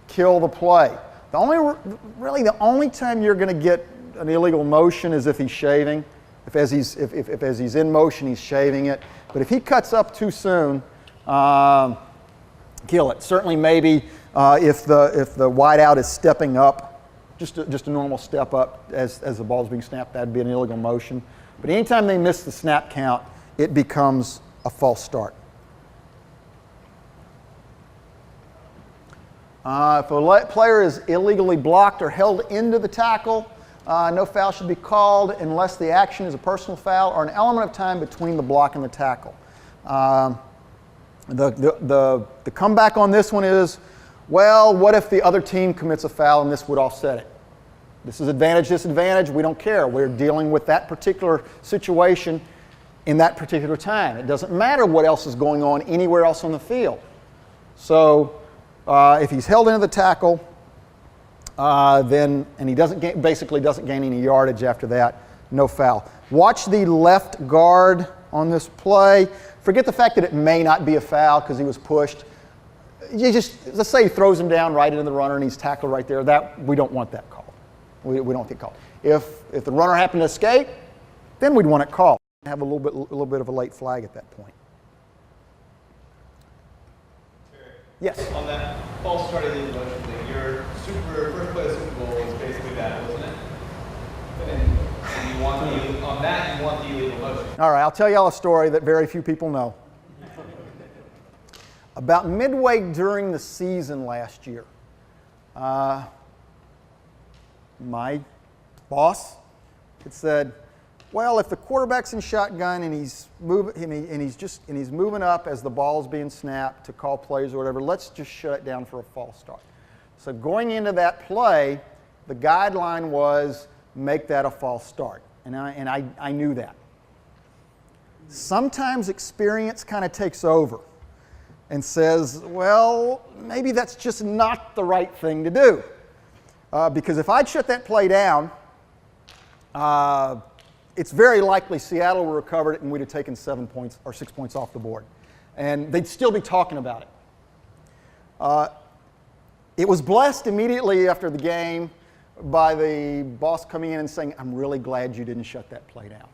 Kill the play. Really the only time you're going to get an illegal motion is if he's shaving. If as he's in motion, he's shaving it. But if he cuts up too soon, kill it. Certainly maybe if the wideout is stepping up, just a normal step up as the ball's being snapped, that'd be an illegal motion. But anytime they miss the snap count, it becomes a false start. If a player is illegally blocked or held into the tackle, no foul should be called unless the action is a personal foul or an element of time between the block and the tackle. The comeback on this one is, well, what if the other team commits a foul and this would offset it? This is advantage, disadvantage, we don't care. We're dealing with that particular situation in that particular time. It doesn't matter what else is going on anywhere else on the field. So if he's held into the tackle, and he basically doesn't gain any yardage after that, no foul. Watch the left guard on this play. Forget the fact that it may not be a foul because he was pushed. Let's say he throws him down right into the runner and he's tackled right there. We don't want that call. We don't want it called. If the runner happened to escape, then we'd want it called. Have a little bit of a late flag at that point. Yes. On that false start of the motion thing, your first play of the Super Bowl was basically that, wasn't it? And you want the illegal motion. All right, I'll tell y'all a story that very few people know. About midway during the season last year, my boss had said, well, if the quarterback's in shotgun and he's moving up as the ball's being snapped to call plays or whatever, let's just shut it down for a false start. So going into that play, the guideline was make that a false start, and I knew that. Sometimes experience kind of takes over and says, well, maybe that's just not the right thing to do. Because if I'd shut that play down, it's very likely Seattle would have recovered it and we'd have taken 7 points or 6 points off the board. And they'd still be talking about it. It was blessed immediately after the game by the boss coming in and saying, I'm really glad you didn't shut that play down.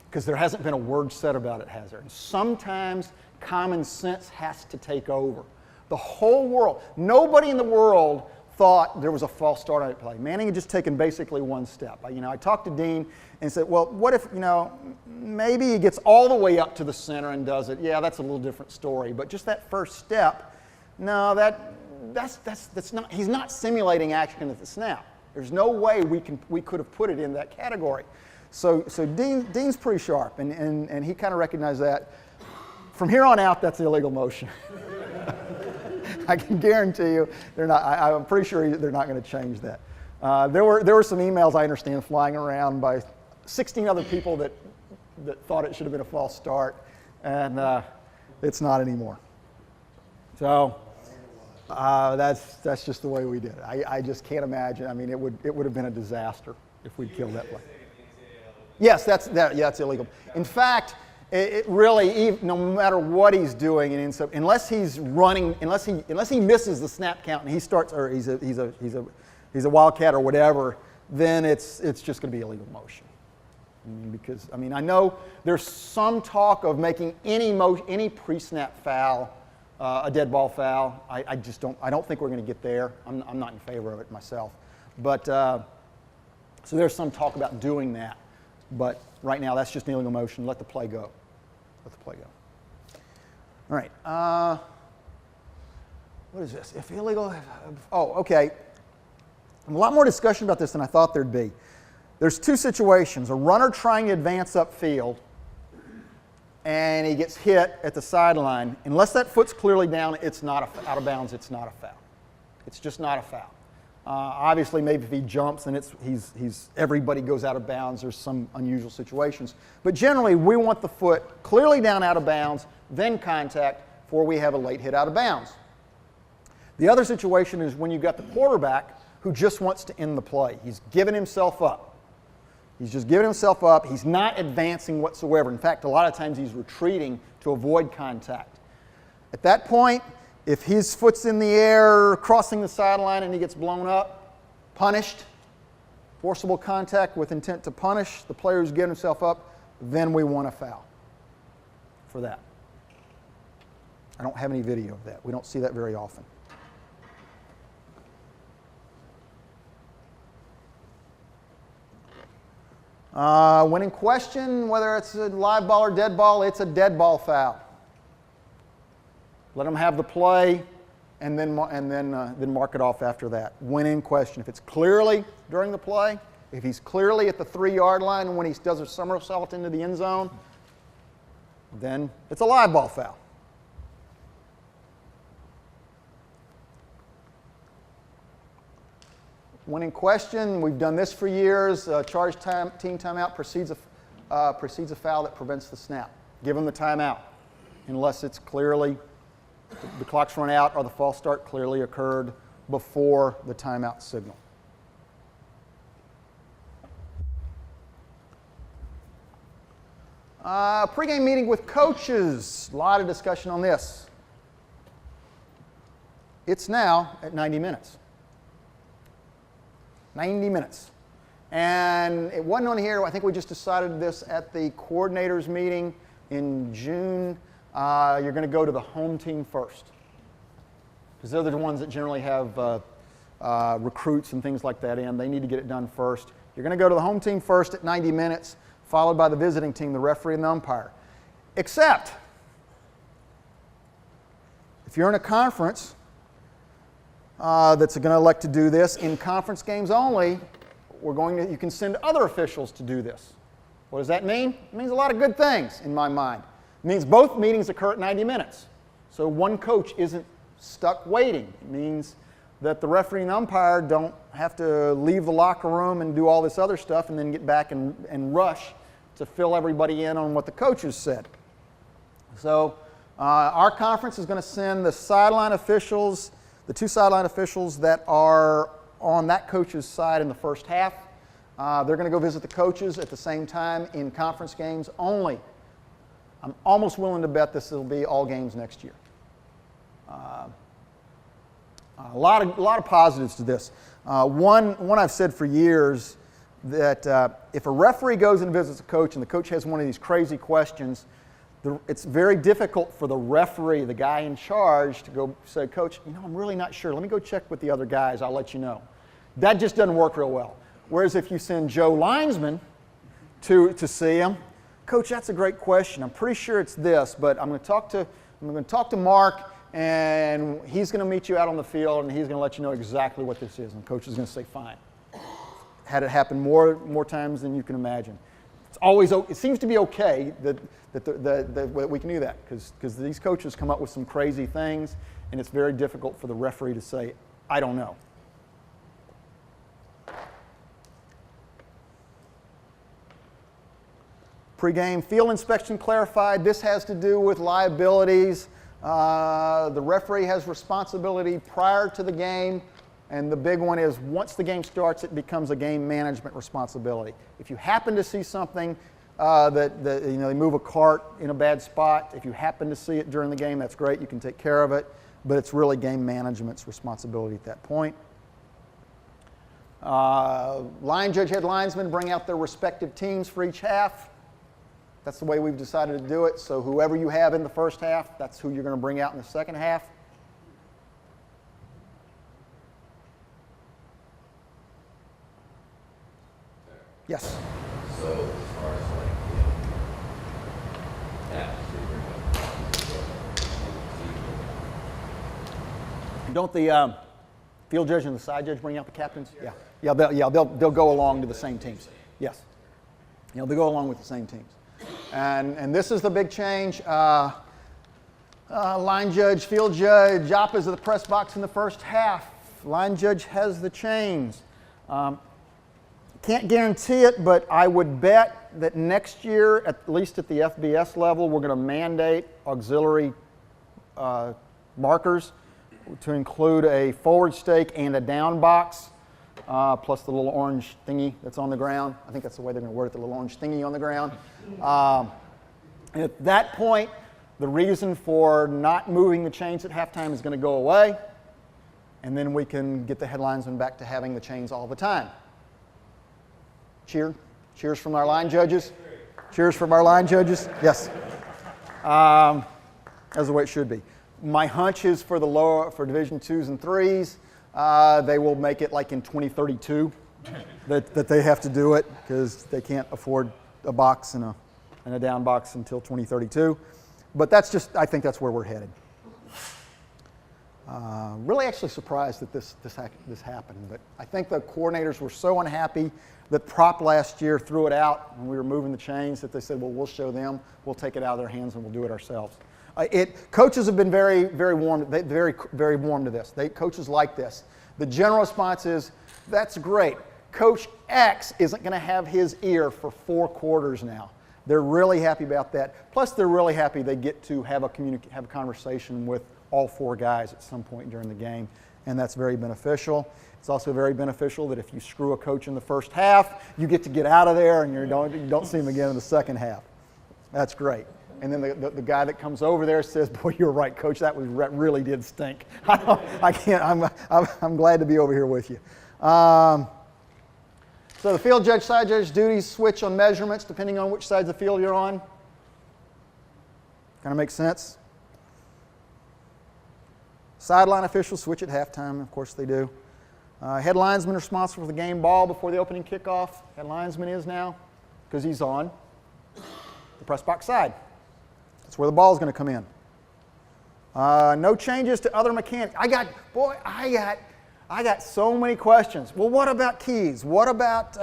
Because there hasn't been a word said about it, has there? And sometimes common sense has to take over. The whole world, nobody in the world thought there was a false start on that play. Manning had just taken basically one step. I talked to Dean and said, well, what if, maybe he gets all the way up to the center and does it. Yeah, that's a little different story. But just that first step, no, that's not, he's not simulating action at the snap. There's no way we could have put it in that category. So Dean's pretty sharp, and he kind of recognized that. From here on out, that's illegal motion. I can guarantee you they're not. I'm pretty sure they're not going to change that. There were some emails, I understand, flying around by 16 other people that thought it should have been a false start, and it's not anymore. So that's just the way we did it. I just can't imagine. I mean, it would have been a disaster if we'd killed that play. Yes, that's illegal. In fact, it really, no matter what he's doing, and unless he's running, unless he misses the snap count and he starts, or he's a wildcat or whatever, then it's just going to be illegal motion. Because I know there's some talk of making any pre-snap foul a dead ball foul. I don't think we're going to get there. I'm not in favor of it myself, but so there's some talk about doing that. But right now, that's just illegal motion. Let the play go. Let the play go. All right. What is this? If illegal. Oh, okay. A lot more discussion about this than I thought there'd be. There's two situations. A runner trying to advance upfield, and he gets hit at the sideline. Unless that foot's clearly down, it's not out of bounds. It's not a foul. It's just not a foul. Obviously, maybe if he jumps, then everybody goes out of bounds. There's some unusual situations. But generally, we want the foot clearly down out of bounds, then contact, before we have a late hit out of bounds. The other situation is when you've got the quarterback who just wants to end the play. He's given himself up. He's just giving himself up. He's not advancing whatsoever. In fact, a lot of times he's retreating to avoid contact. At that point, if his foot's in the air, crossing the sideline, and he gets blown up, punished, forcible contact with intent to punish the player who's given himself up, then we want a foul for that. I don't have any video of that. We don't see that very often. When in question, whether it's a live ball or dead ball, it's a dead ball foul. Let them have the play, and then mark it off after that. When in question, if it's clearly during the play, if he's clearly at the 3-yard line when he does a somersault into the end zone, then it's a live ball foul. When in question, we've done this for years. Charge team timeout precedes a foul that prevents the snap. Give them the timeout, unless it's clearly the clock's run out or the false start clearly occurred before the timeout signal. Pre-game meeting with coaches. A lot of discussion on this. It's now at 90 minutes. 90 minutes. And it wasn't on here. I think we just decided this at the coordinators meeting in June. You're going to go to the home team first, because they're the ones that generally have recruits and things like that in. They need to get it done first. You're going to go to the home team first at 90 minutes, followed by the visiting team, the referee and the umpire. Except, if you're in a conference that's going to elect to do this, in conference games only, you can send other officials to do this. What does that mean? It means a lot of good things in my mind. It means both meetings occur at 90 minutes. So one coach isn't stuck waiting. It means that the referee and umpire don't have to leave the locker room and do all this other stuff and then get back and rush to fill everybody in on what the coaches said. So our conference is going to send the sideline officials, the 2 sideline officials that are on that coach's side in the first half. They're going to go visit the coaches at the same time in conference games only. I'm almost willing to bet this will be all games next year. A lot of positives to this. One I've said for years, that if a referee goes and visits a coach and the coach has one of these crazy questions, it's very difficult for the referee, the guy in charge, to go say, Coach, I'm really not sure. Let me go check with the other guys. I'll let you know. That just doesn't work real well. Whereas if you send Joe Linesman to see him, Coach, that's a great question. I'm pretty sure it's this, but I'm going to talk to Mark, and he's going to meet you out on the field, and he's going to let you know exactly what this is. And the coach is going to say, fine. had it happen more times than you can imagine. It's always, it seems to be okay that we can do that because these coaches come up with some crazy things, and it's very difficult for the referee to say, I don't know. Pre-game field inspection clarified. This has to do with liabilities. The referee has responsibility prior to the game, and the big one is once the game starts, it becomes a game management responsibility. If you happen to see something they move a cart in a bad spot, if you happen to see it during the game, that's great. You can take care of it, but it's really game management's responsibility at that point. Line judge, head linesman bring out their respective teams for each half. That's the way we've decided to do it. So whoever you have in the first half, that's who you're going to bring out in the second half. Yes? So as far as Don't the field judge and the side judge bring out the captains? Yeah. They'll go along to the same teams. Yes. They'll go along with the same teams. And this is the big change. Line judge, field judge, opposite of the press box in the first half. Line judge has the chains. Can't guarantee it, but I would bet that next year, at least at the FBS level, we're going to mandate auxiliary markers to include a forward stake and a down box, plus the little orange thingy that's on the ground. I think that's the way they're going to word it, the little orange thingy on the ground. At that point, the reason for not moving the chains at halftime is going to go away, and then we can get the head linesmen back to having the chains all the time. Cheers from our line judges. Cheers from our line judges. Yes. That's the way it should be. My hunch is for for Division 2s and 3s, they will make it like in 2032 that they have to do it because they can't afford a box and a down box until 2032. But I think that's where we're headed. Really actually surprised that this happened, but I think the coordinators were so unhappy that Prop last year threw it out when we were moving the chains that they said, well, we'll show them, we'll take it out of their hands and we'll do it ourselves. Coaches have been very, very warm, very warm to this. Coaches like this. The general response is, that's great. Coach X isn't going to have his ear for 4 quarters now. They're really happy about that. Plus, they're really happy they get to have a conversation with all 4 guys at some point during the game, and that's very beneficial. It's also very beneficial that if you screw a coach in the first half, you get to get out of there and you don't see him again in the second half. That's great. And then the guy that comes over there says, boy, you're right, coach, that really did stink. I'm glad to be over here with you. So the field judge, side judge duties switch on measurements depending on which side of the field you're on. Kind of makes sense. Sideline officials switch at halftime, of course they do. Head linesman responsible for the game ball before the opening kickoff. Head linesman is now, because he's on the press box side. That's where the ball is going to come in. No changes to other mechanics. I got so many questions. Well, what about keys? What about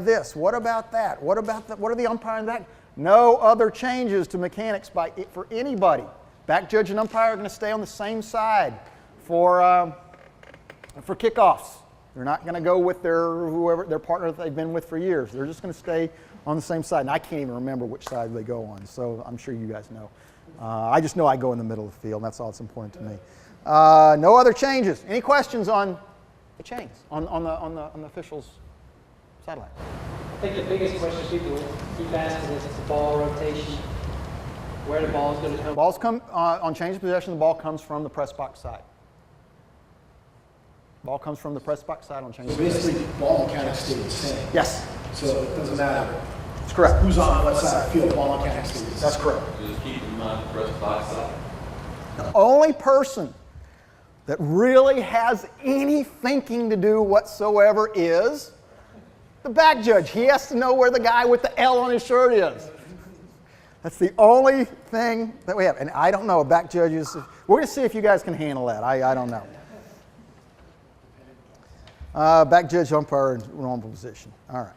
this? What about that? What are the umpire and that? No other changes to mechanics for anybody. Back judge and umpire are going to stay on the same side for kickoffs. They're not going to go with their partner that they've been with for years. They're just going to stay on the same side. And I can't even remember which side they go on, so I'm sure you guys know. I just know I go in the middle of the field, and that's all that's important to me. No other changes. Any questions on the chains, on the officials' sideline? I think the biggest question people keep asking is the ball rotation, where the ball is going to come. Balls come on change of possession. The ball comes from the press box side. Ball comes from the press box side on change. So basically, ball mechanics stay the same. Yes. So it doesn't matter. That's correct. Who's on what side of the field? Ball mechanics stay the same. That's correct. just keep in mind the press box side. The only person that really has any thinking to do whatsoever is the back judge. He has to know where the guy with the L on his shirt is. That's the only thing that we have. And I don't know, back judges, we're going to see if you guys can handle that. I don't know. Back judge, umpire in normal position. All right.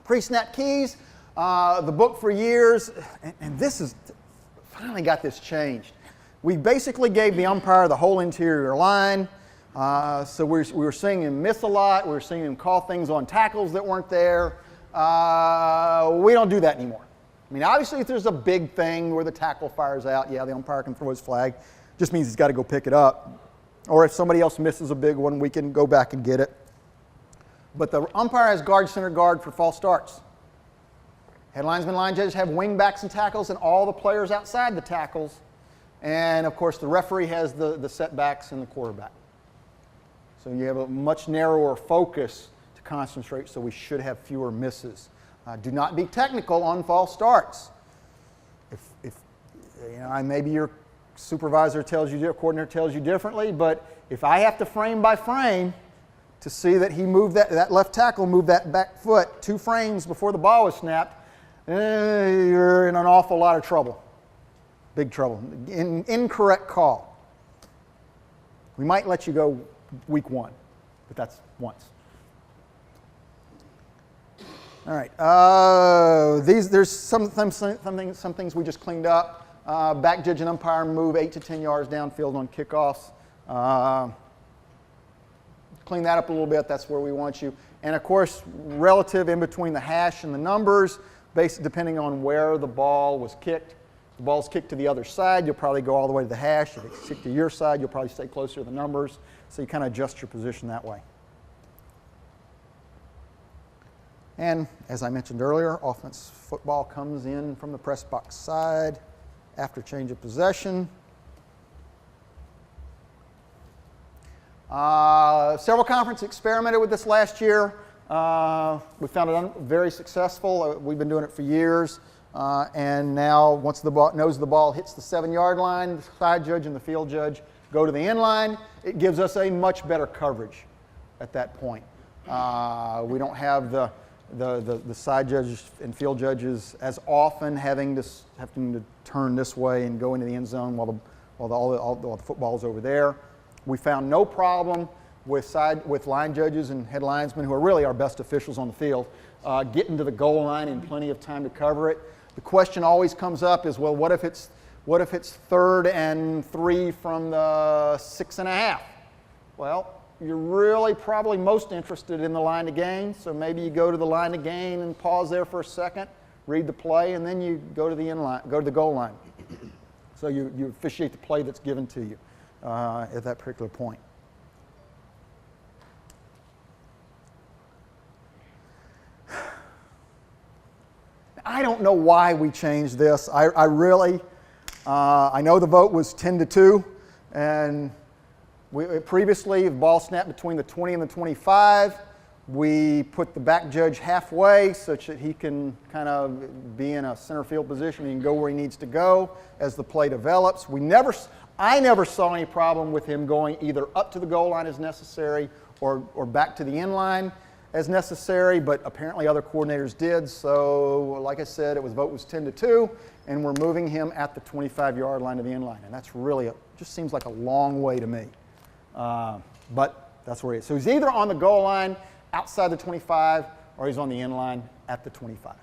Pre-snap keys, the book for years, and this is, finally got this changed. We basically gave the umpire the whole interior line, so we were seeing him miss a lot, we were seeing him call things on tackles that weren't there. We don't do that anymore. I mean, obviously if there's a big thing where the tackle fires out, yeah, the umpire can throw his flag. Just means he's got to go pick it up. Or if somebody else misses a big one, we can go back and get it. But the umpire has guard, center guard for false starts. Head linesmen, line judges have wing backs and tackles and all the players outside the tackles. And of course the referee has the setbacks and the quarterback. So you have a much narrower focus to concentrate, so we should have fewer misses. Do not be technical on false starts. If you know, maybe your supervisor tells you, your coordinator tells you differently, but if I have to frame by frame to see that he moved that left tackle moved that back foot 2 frames before the ball was snapped, you're in an awful lot of trouble. Big trouble. Incorrect call. We might let you go week 1, but that's once. All right. There's some things we just cleaned up. Back judge and umpire move 8 to 10 yards downfield on kickoffs. Clean that up a little bit. That's where we want you. And of course, relative in between the hash and the numbers, depending on where the ball was kicked. If the ball's kicked to the other side, you'll probably go all the way to the hash. If it's kicked to your side, you'll probably stay closer to the numbers. So you kind of adjust your position that way. And as I mentioned earlier, offense football comes in from the press box side after change of possession. Several conferences experimented with this last year. We found it very successful. We've been doing it for years. And now once the nose of the ball hits the 7-yard line, the side judge and the field judge go to the end line. It gives us a much better coverage at that point. We don't have the side judges and field judges as often having to turn this way and go into the end zone while the football's over there. We found no problem with line judges and head linesmen, who are really our best officials on the field, getting to the goal line in plenty of time to cover it. The question always comes up is, well, what if it's 3rd and 3 from the 6.5? Well, you're really probably most interested in the line to gain, so maybe you go to the line to gain and pause there for a second, read the play, and then you go to the goal line. So you officiate the play that's given to you at that particular point. I don't know why we changed this. I really, I know the vote was 10-2, and previously the ball snapped between the 20 and the 25. We put the back judge halfway such that he can kind of be in a center field position. He can go where he needs to go as the play develops. I never saw any problem with him going either up to the goal line as necessary or back to the end line as necessary, but apparently other coordinators did. So like I said, vote was 10-2, and we're moving him at the 25-yard line to the end line. And that's really, just seems like a long way to me. But that's where he is. So he's either on the goal line outside the 25, or he's on the end line at the 25.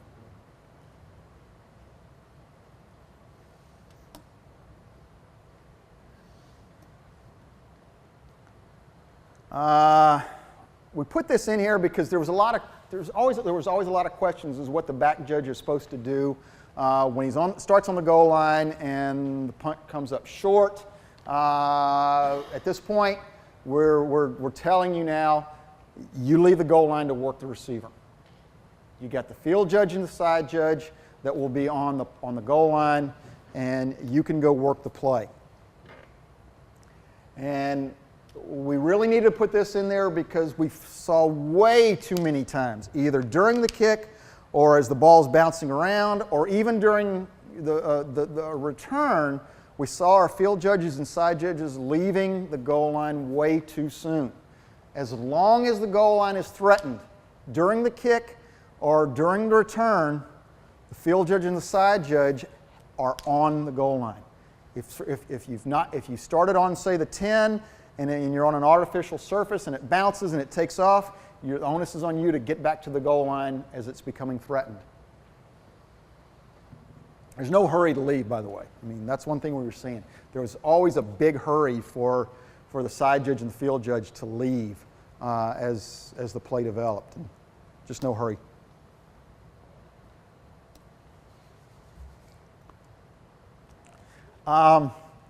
We put this in here because there was always a lot of questions as what the back judge is supposed to do when starts on the goal line and the punt comes up short. At this point, we're telling you now, you leave the goal line to work the receiver. You got the field judge and the side judge that will be on the goal line, and you can go work the play. And we really need to put this in there because we saw way too many times, either during the kick or as the ball's bouncing around, or even during the return, we saw our field judges and side judges leaving the goal line way too soon. As long as the goal line is threatened during the kick or during the return, the field judge and the side judge are on the goal line. If you started on, say, the 10, and you're on an artificial surface and it bounces and it takes off, the onus is on you to get back to the goal line as it's becoming threatened. There's no hurry to leave, by the way. I mean, that's one thing we were seeing. There was always a big hurry for the side judge and the field judge to leave as the play developed. Just no hurry.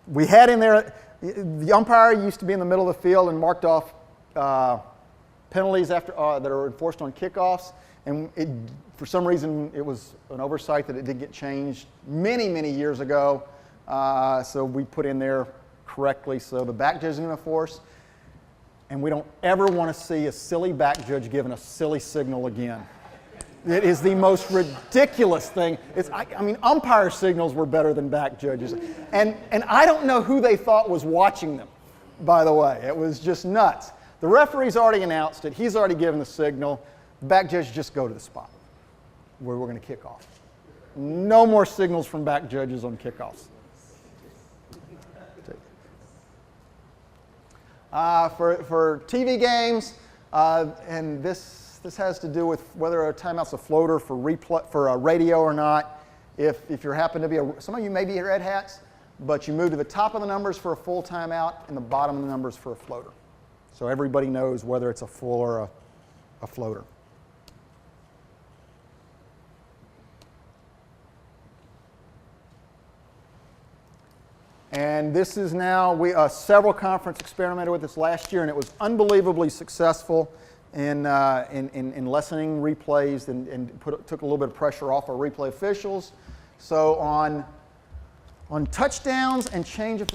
We had in there, the umpire used to be in the middle of the field and marked off penalties after that are enforced on kickoffs, and for some reason it was an oversight that it did get changed many, many years ago. So we put in there correctly. So the back judge is going to enforce, and we don't ever want to see a silly back judge giving a silly signal again. It is the most ridiculous thing. I mean, umpire signals were better than back judges. And I don't know who they thought was watching them, by the way. It was just nuts. The referee's already announced it. He's already given the signal. The back judge just go to the spot where we're going to kick off. No more signals from back judges on kickoffs. For TV games, and this has to do with whether a timeout's a floater for a radio or not. If you happen to be some of you may be red hats, but you move to the top of the numbers for a full timeout and the bottom of the numbers for a floater. So everybody knows whether it's a full or a floater. And this is now, several conferences experimented with this last year, and it was unbelievably successful in lessening replays and took a little bit of pressure off our replay officials. So on touchdowns and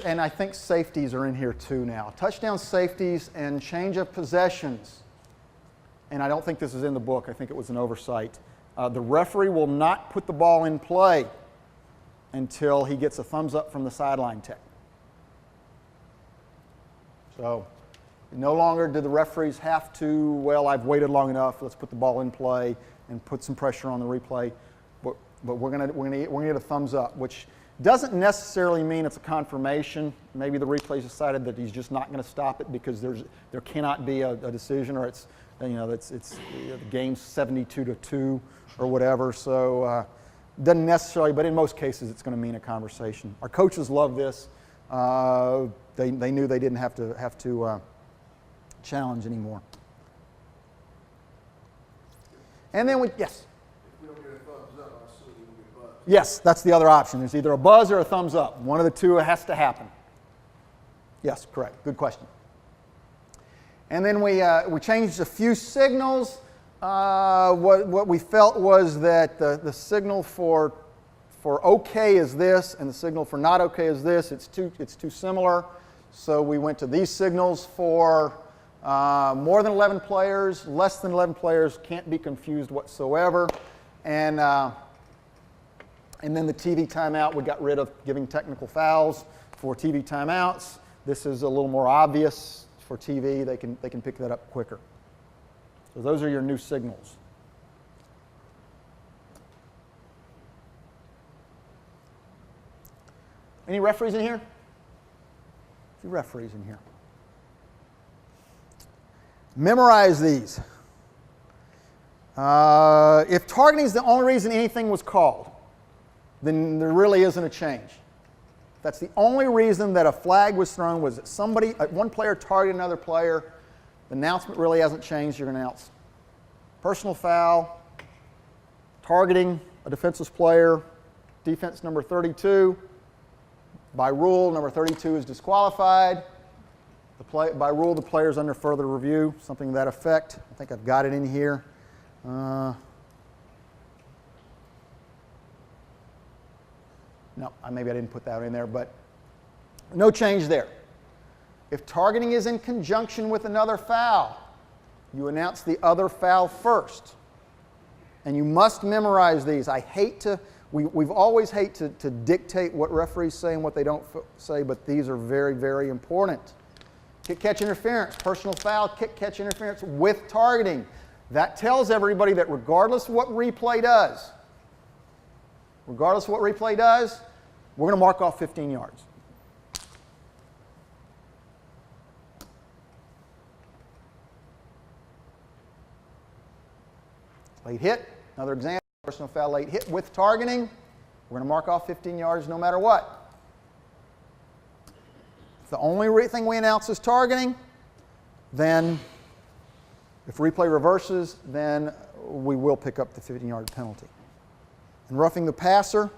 and I think safeties are in here too now. Touchdowns, safeties, and change of possessions. And I don't think this is in the book. I think it was an oversight. The referee will not put the ball in play until he gets a thumbs up from the sideline tech. So no longer do the referees have to, well, I've waited long enough, let's put the ball in play and put some pressure on the replay. But we're gonna get a thumbs up, which doesn't necessarily mean it's a confirmation. Maybe the replay's decided that he's just not going to stop it because there cannot be a decision, or it's the game's 72-2 or whatever. So doesn't necessarily, but in most cases it's going to mean a conversation. Our coaches love this. They knew they didn't have to challenge anymore. And then yes. If we don't get a thumbs up, I assume we get buzzed. Yes, that's the other option. There's either a buzz or a thumbs up. One of the two has to happen. Yes, correct. Good question. And then we changed a few signals. What we felt was that the signal for okay is this, and the signal for not okay is this. It's too similar. So we went to these signals for more than 11 players, less than 11 players, can't be confused whatsoever. And then the TV timeout, we got rid of giving technical fouls for TV timeouts. This is a little more obvious for TV. They can pick that up quicker. So those are your new signals. Any referees in here? A few referees in here. Memorize these. If targeting is the only reason anything was called, then there really isn't a change. That's the only reason that a flag was thrown, was that one player targeted another player. The announcement really hasn't changed. You're going to announce personal foul, targeting a defenseless player, defense number 32. By rule, number 32 is disqualified. By rule, the player is under further review, something to that effect. I think I've got it in here. No, maybe I didn't put that in there, but no change there. If targeting is in conjunction with another foul, you announce the other foul first. And you must memorize these. We've always hate to dictate what referees say and what they don't say, but these are very, very important. Kick, catch, interference, personal foul, kick, catch, interference with targeting. That tells everybody that regardless of what replay does, we're going to mark off 15 yards. Late hit, another example, personal foul, late hit with targeting. We're going to mark off 15 yards no matter what. If the only thing we announce is targeting, then if replay reverses, then we will pick up the 15-yard penalty. And roughing the passer,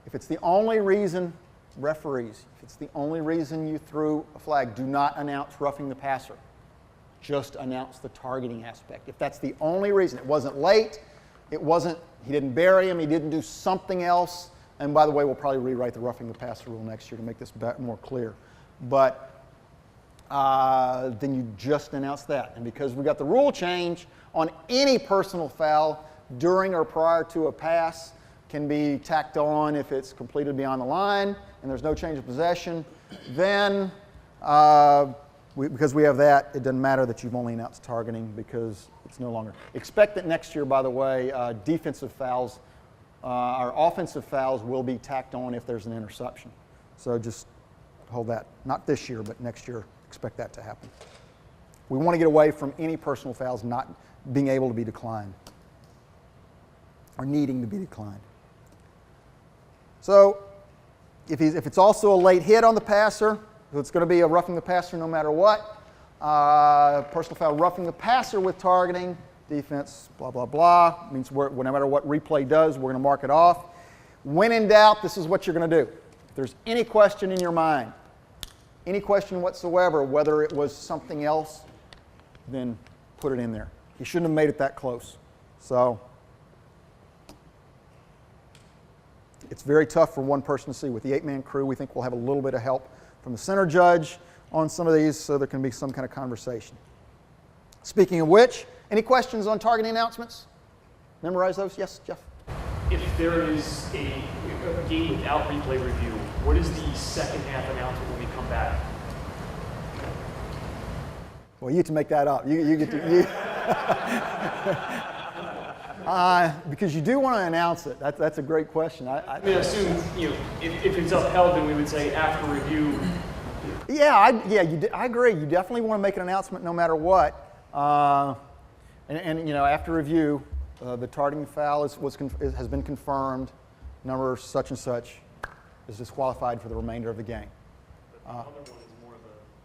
if it's the only reason, referees, if it's the only reason you threw a flag, do not announce roughing the passer. Just announce the targeting aspect. If that's the only reason, it wasn't late, it wasn't, he didn't bury him, he didn't do something else, and by the way, we'll probably rewrite the roughing the passer rule next year to make this more clear. But then you just announce that. And because we got the rule change on any personal foul during or prior to a pass can be tacked on if it's completed beyond the line and there's no change of possession, then because we have that, it doesn't matter that you've only announced targeting because it's no longer. Expect that next year, by the way, defensive fouls, our offensive fouls will be tacked on if there's an interception. So just hold that. Not this year, but next year, expect that to happen. We want to get away from any personal fouls not being able to be declined or needing to be declined. So if it's also a late hit on the passer, it's going to be a roughing the passer no matter what. Personal foul roughing the passer with targeting, defense, blah, blah, blah. Means no matter what replay does, we're going to mark it off. When in doubt, this is what you're going to do. If there's any question in your mind, any question whatsoever, whether it was something else, then put it in there. You shouldn't have made it that close. So it's very tough for one person to see. With the 8-man crew, we think we'll have a little bit of help from the center judge on some of these so there can be some kind of conversation. Speaking of which, any questions on targeting announcements? Memorize those? Yes, Jeff? If there is a game without replay review, what is the second half announcement when we come back? Well, you get to make that up. You get to... because you do want to announce it. That's a great question. I mean, I assume, if it's upheld, then we would say after review. Yeah, I agree. You definitely want to make an announcement no matter what. After review, the targeting foul has been confirmed. Number such and such is disqualified for the remainder of the game.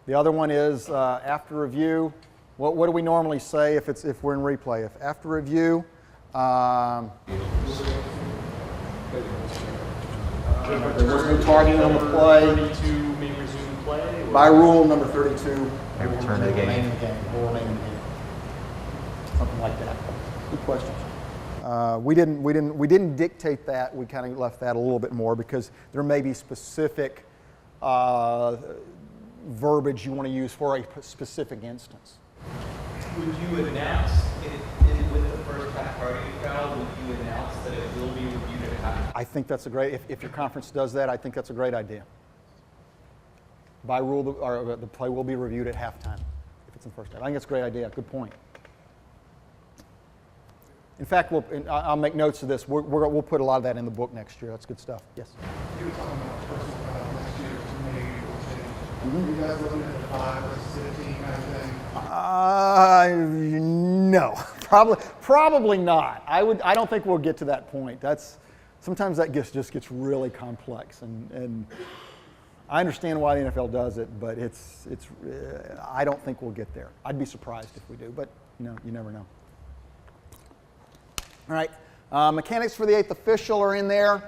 The other one is after review. What do we normally say if we're in replay? If after review. There's no targeting on the play. 32 may resume play? Or? By rule number 32, May return to the game. Will remain in the game. Something like that. Good question. We didn't dictate that. We kind of left that a little bit more because there may be specific verbiage you want to use for a specific instance. Would you announce with the first half targeting foul? Would you announce that it will be reviewed at halftime? I think that's a great. If your conference does that, I think that's a great idea. By rule, the play will be reviewed at halftime if it's in the first half. I think that's a great idea. Good point. In fact, I'll make notes of this. We'll put a lot of that in the book next year. That's good stuff. Yes? You were talking about personal foul next year to maybe change. Are you guys looking at the 5 versus 15 kind of thing? No, probably not. I don't think we'll get to that point. Sometimes that just gets really complex, and I understand why the NFL does it, but I don't think we'll get there. I'd be surprised if we do, but you never know. All right, mechanics for the 8th official are in there.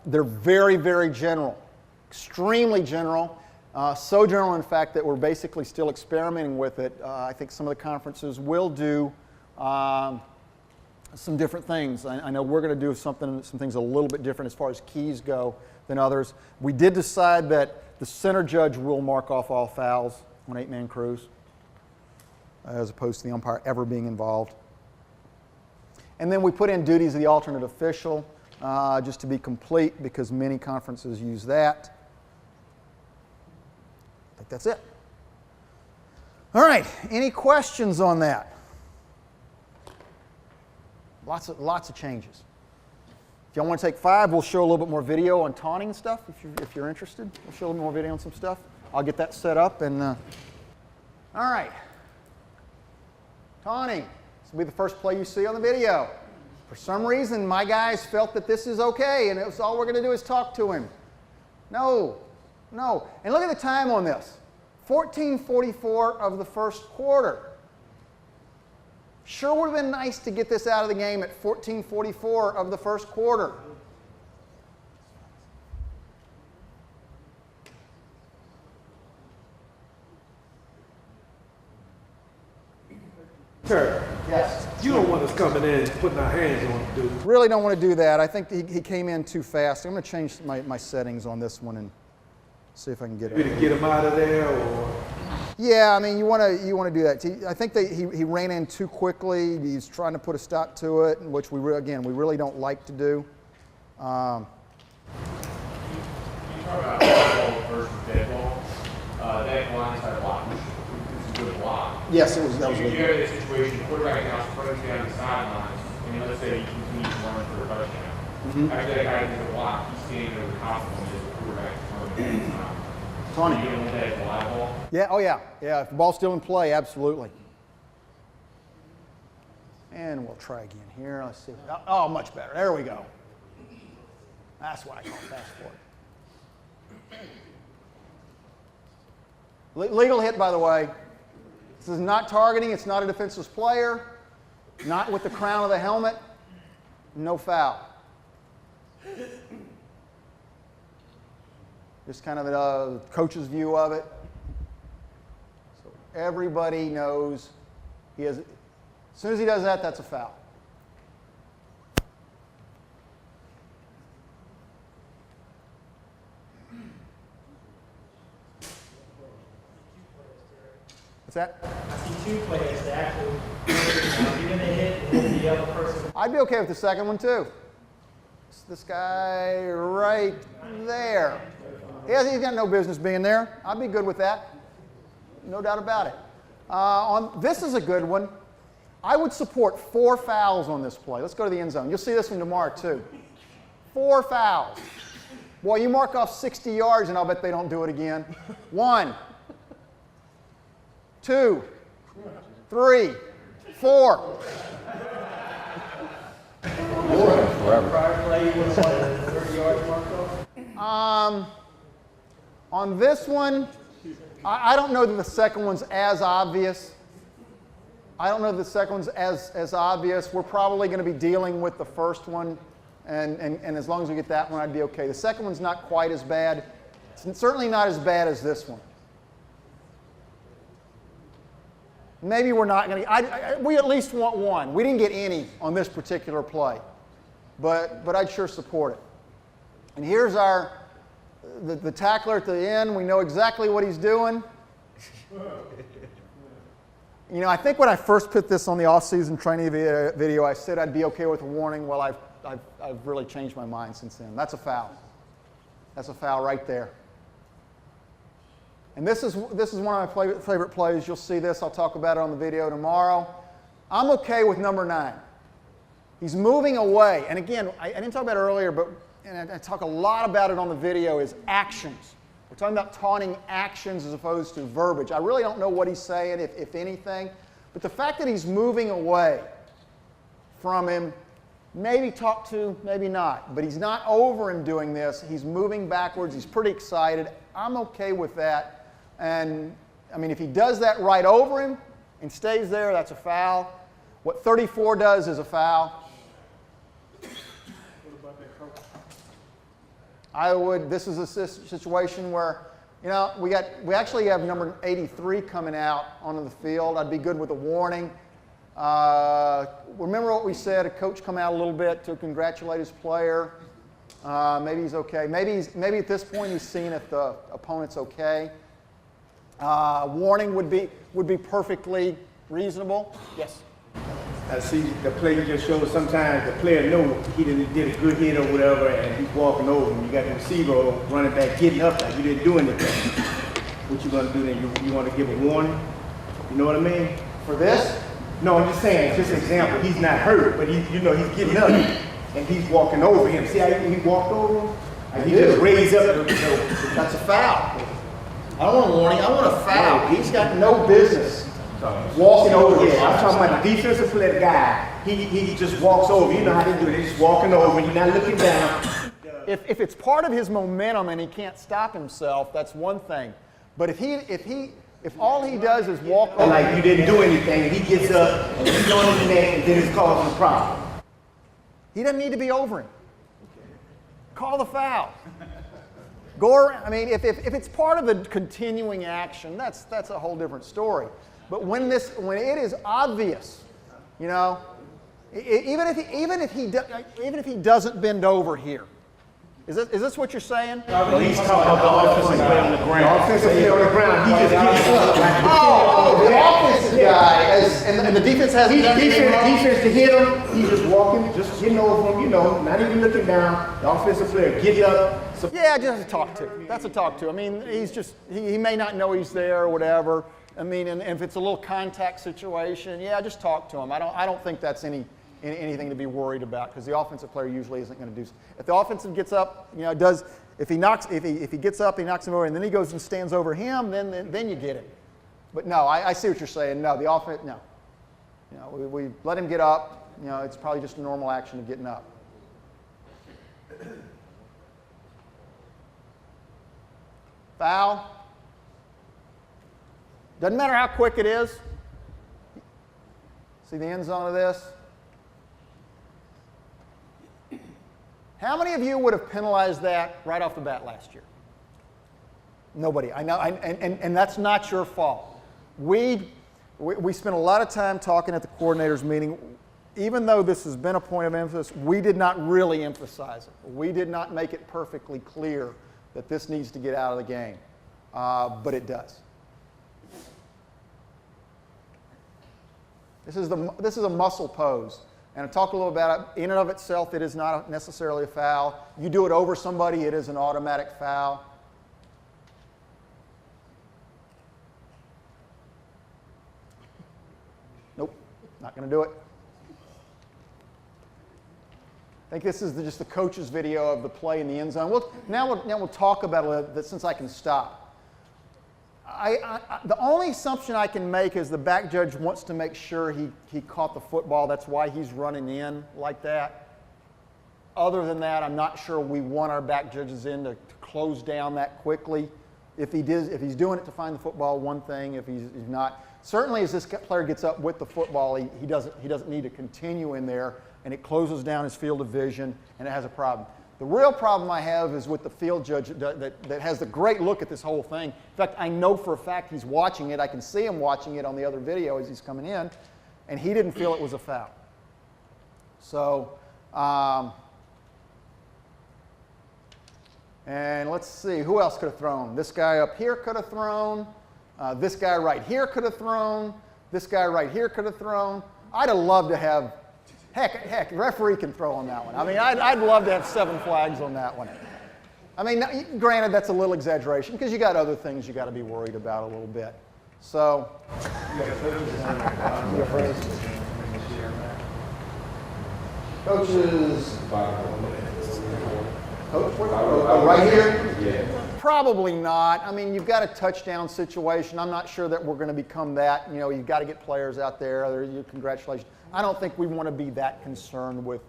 They're very, very general, extremely general. So general, in fact, that we're basically still experimenting with it. I think some of the conferences will do some different things. I know we're going to do some things a little bit different as far as keys go than others. We did decide that the center judge will mark off all fouls on 8-man crews, as opposed to the umpire ever being involved. And then we put in duties of the alternate official, just to be complete, because many conferences use that. I think that's it. All right, any questions on that? Lots of changes. If y'all want to take 5, we'll show a little bit more video on taunting and stuff, if you're interested. We'll show a little more video on some stuff. I'll get that set up. And all right, Taunting. This will be the first play you see on the video. For some reason, my guys felt that this is okay, and it was all we're going to do is talk to him. No, no. And look at the time on this. 14:44 of the first quarter. Sure would have been nice to get this out of the game at 14:44 of the first quarter. Sir, yes. You don't want us coming in and putting our hands on the dude. Really don't want to do that. I think he came in too fast. I'm going to change my settings on this one and see if I can get Maybe it. to get him out of there, or Yeah, I mean, you want to do that. I think that he ran in too quickly. He's trying to put a stop to it, which we really don't like to do. You talk about ball versus dead ball. That blindside block, it's a good block. Yes, that was You have a situation, quarterback now sprints down the sidelines, and let's say you continue to run for a touchdown. After that guy does a block, he's standing over the confident as the quarterback running down the sideline. Taunting. You don't want that as a live ball? Yeah, oh yeah. Yeah, if the ball's still in play, absolutely. And we'll try again here. Let's see. Oh, much better. There we go. That's what I call fast forward. Legal hit, by the way. This is not targeting. It's not a defenseless player. Not with the crown of the helmet. No foul. Just kind of a coach's view of it. So everybody knows he has. As soon as he does that, that's a foul. What's that? I see two players that actually even the hit and the other person. I'd be okay with the second one too. It's this guy right there. He's got no business being there. I'd be good with that. No doubt about it. This is a good one. I would support 4 fouls on this play. Let's go to the end zone. You'll see this one tomorrow too. 4 fouls. Boy, you mark off 60 yards and I'll bet they don't do it again. 1, 2, 3, 4. On this one, I don't know that the second one's as obvious. I don't know that the second one's as obvious. We're probably going to be dealing with the first one, and as long as we get that one, I'd be okay. The second one's not quite as bad. It's certainly not as bad as this one. Maybe we're not going to. We at least want one. We didn't get any on this particular play, but I'd sure support it. And here's the tackler at the end. We know exactly what he's doing. You know, I think when I first put this on the off-season training video, I said I'd be okay with a warning. Well, I've really changed my mind since then. That's a foul. That's a foul right there. And this is one of my favorite plays. You'll see this. I'll talk about it on the video tomorrow. I'm okay with number 9. He's moving away. And again, I didn't talk about it earlier, but and I talk a lot about it on the video, is actions. We're talking about taunting actions as opposed to verbiage. I really don't know what he's saying, if anything. But the fact that he's moving away from him, maybe talk to, maybe not. But he's not over him doing this. He's moving backwards. He's pretty excited. I'm okay with that. And, I mean, if he does that right over him and stays there, that's a foul. What 34 does is a foul. This is a situation where, you know, we actually have number 83 coming out onto the field. I'd be good with a warning. Remember what we said, a coach come out a little bit to congratulate his player. Maybe he's okay. Maybe at this point he's seen if the opponent's okay. Warning would be perfectly reasonable. Yes. I see the play you just showed. Sometimes the player knows he did a good hit or whatever, and he's walking over, and you got the receiver or running back getting up like you didn't do anything. What you gonna do then? You want to give a warning? You know what I mean? For this? No, I'm just saying. Just an example. He's not hurt, but he's getting up, and he's walking over him. See how he walked over him? Like he just raised up. That's a foul. I don't want a warning. I want a foul. He's got no business Walking over here. I'm talking about the defensive player guy. He just walks over. You know how they do it. He's just walking over. You're not looking down. If it's part of his momentum and he can't stop himself, that's one thing. But if all he does is walk over, Like you didn't do anything, and he gets up and he's on his neck, and then it's causing a problem. he doesn't need to be over him. Call the foul. Go around. I mean, if it's part of the continuing action, that's a whole different story. But when it is obvious, you know, even if he doesn't bend over here, is this what you're saying? Well, he's talking about the offensive player on the ground. The offensive player on the ground, he just gets up. The offensive guy, and the defense has defense to hit him. He's just walking, just getting over him, you know, not even looking down. The offensive player gets up. Yeah, just a talk to. That's a talk to. I mean, he's just he may not know he's there or whatever. I mean, and if it's a little contact situation, yeah, just talk to him. I don't think that's anything to be worried about because the offensive player usually isn't going to do. If the offensive gets up, you know, if he gets up, he knocks him over, and then he goes and stands over him, then you get it. But no, I see what you're saying. No, the offense, no. You know, we let him get up. You know, it's probably just a normal action of getting up. Foul. Doesn't matter how quick it is. See the end zone of this? How many of you would have penalized that right off the bat last year? Nobody. I know, and that's not your fault. We spent a lot of time talking at the coordinators meeting. Even though this has been a point of emphasis, we did not really emphasize it. We did not make it perfectly clear that this needs to get out of the game, but it does. This is a muscle pose. And I'll talk a little about it. In and of itself, it is not necessarily a foul. You do it over somebody, it is an automatic foul. Nope, not going to do it. I think this is just the coach's video of the play in the end zone. Now we'll talk about it since I can stop. The only assumption I can make is the back judge wants to make sure he caught the football. That's why he's running in like that. Other than that, I'm not sure we want our back judges in to close down that quickly. If he's doing it to find the football, one thing. If he's not, certainly as this player gets up with the football, he doesn't need to continue in there, and it closes down his field of vision, and it has a problem. The real problem I have is with the field judge that has the great look at this whole thing. In fact, I know for a fact he's watching it. I can see him watching it on the other video as he's coming in, and he didn't feel it was a foul. So, and let's see, who else could have thrown? This guy up here could have thrown. This guy right here could have thrown. This guy right here could have thrown. I'd have loved to have. Heck, the referee can throw on that one. I mean, I'd love to have 7 flags on that one. I mean, granted, that's a little exaggeration because you got other things you got to be worried about a little bit. So, coaches, right here? Yeah. Probably not. I mean, you've got a touchdown situation. I'm not sure that we're going to become that. You know, you've got to get players out there. Congratulations. I don't think we want to be that concerned with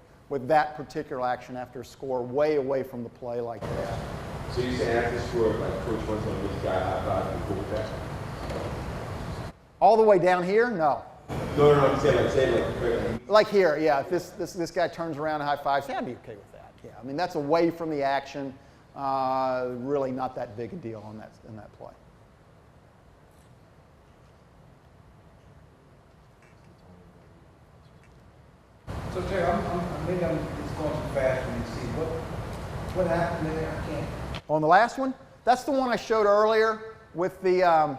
that particular action after a score way away from the play like that. So you say after score, like Coach wants to give this guy a high five and go with that? All the way down here? No. No, I'm saying like here, yeah. If this guy turns around and high fives, yeah, I'd be okay with that. Yeah, I mean that's away from the action. Really not that big a deal in that play. So Terry, maybe I'm just going too fast for you to see what happened there. I can't. On the last one, that's the one I showed earlier with the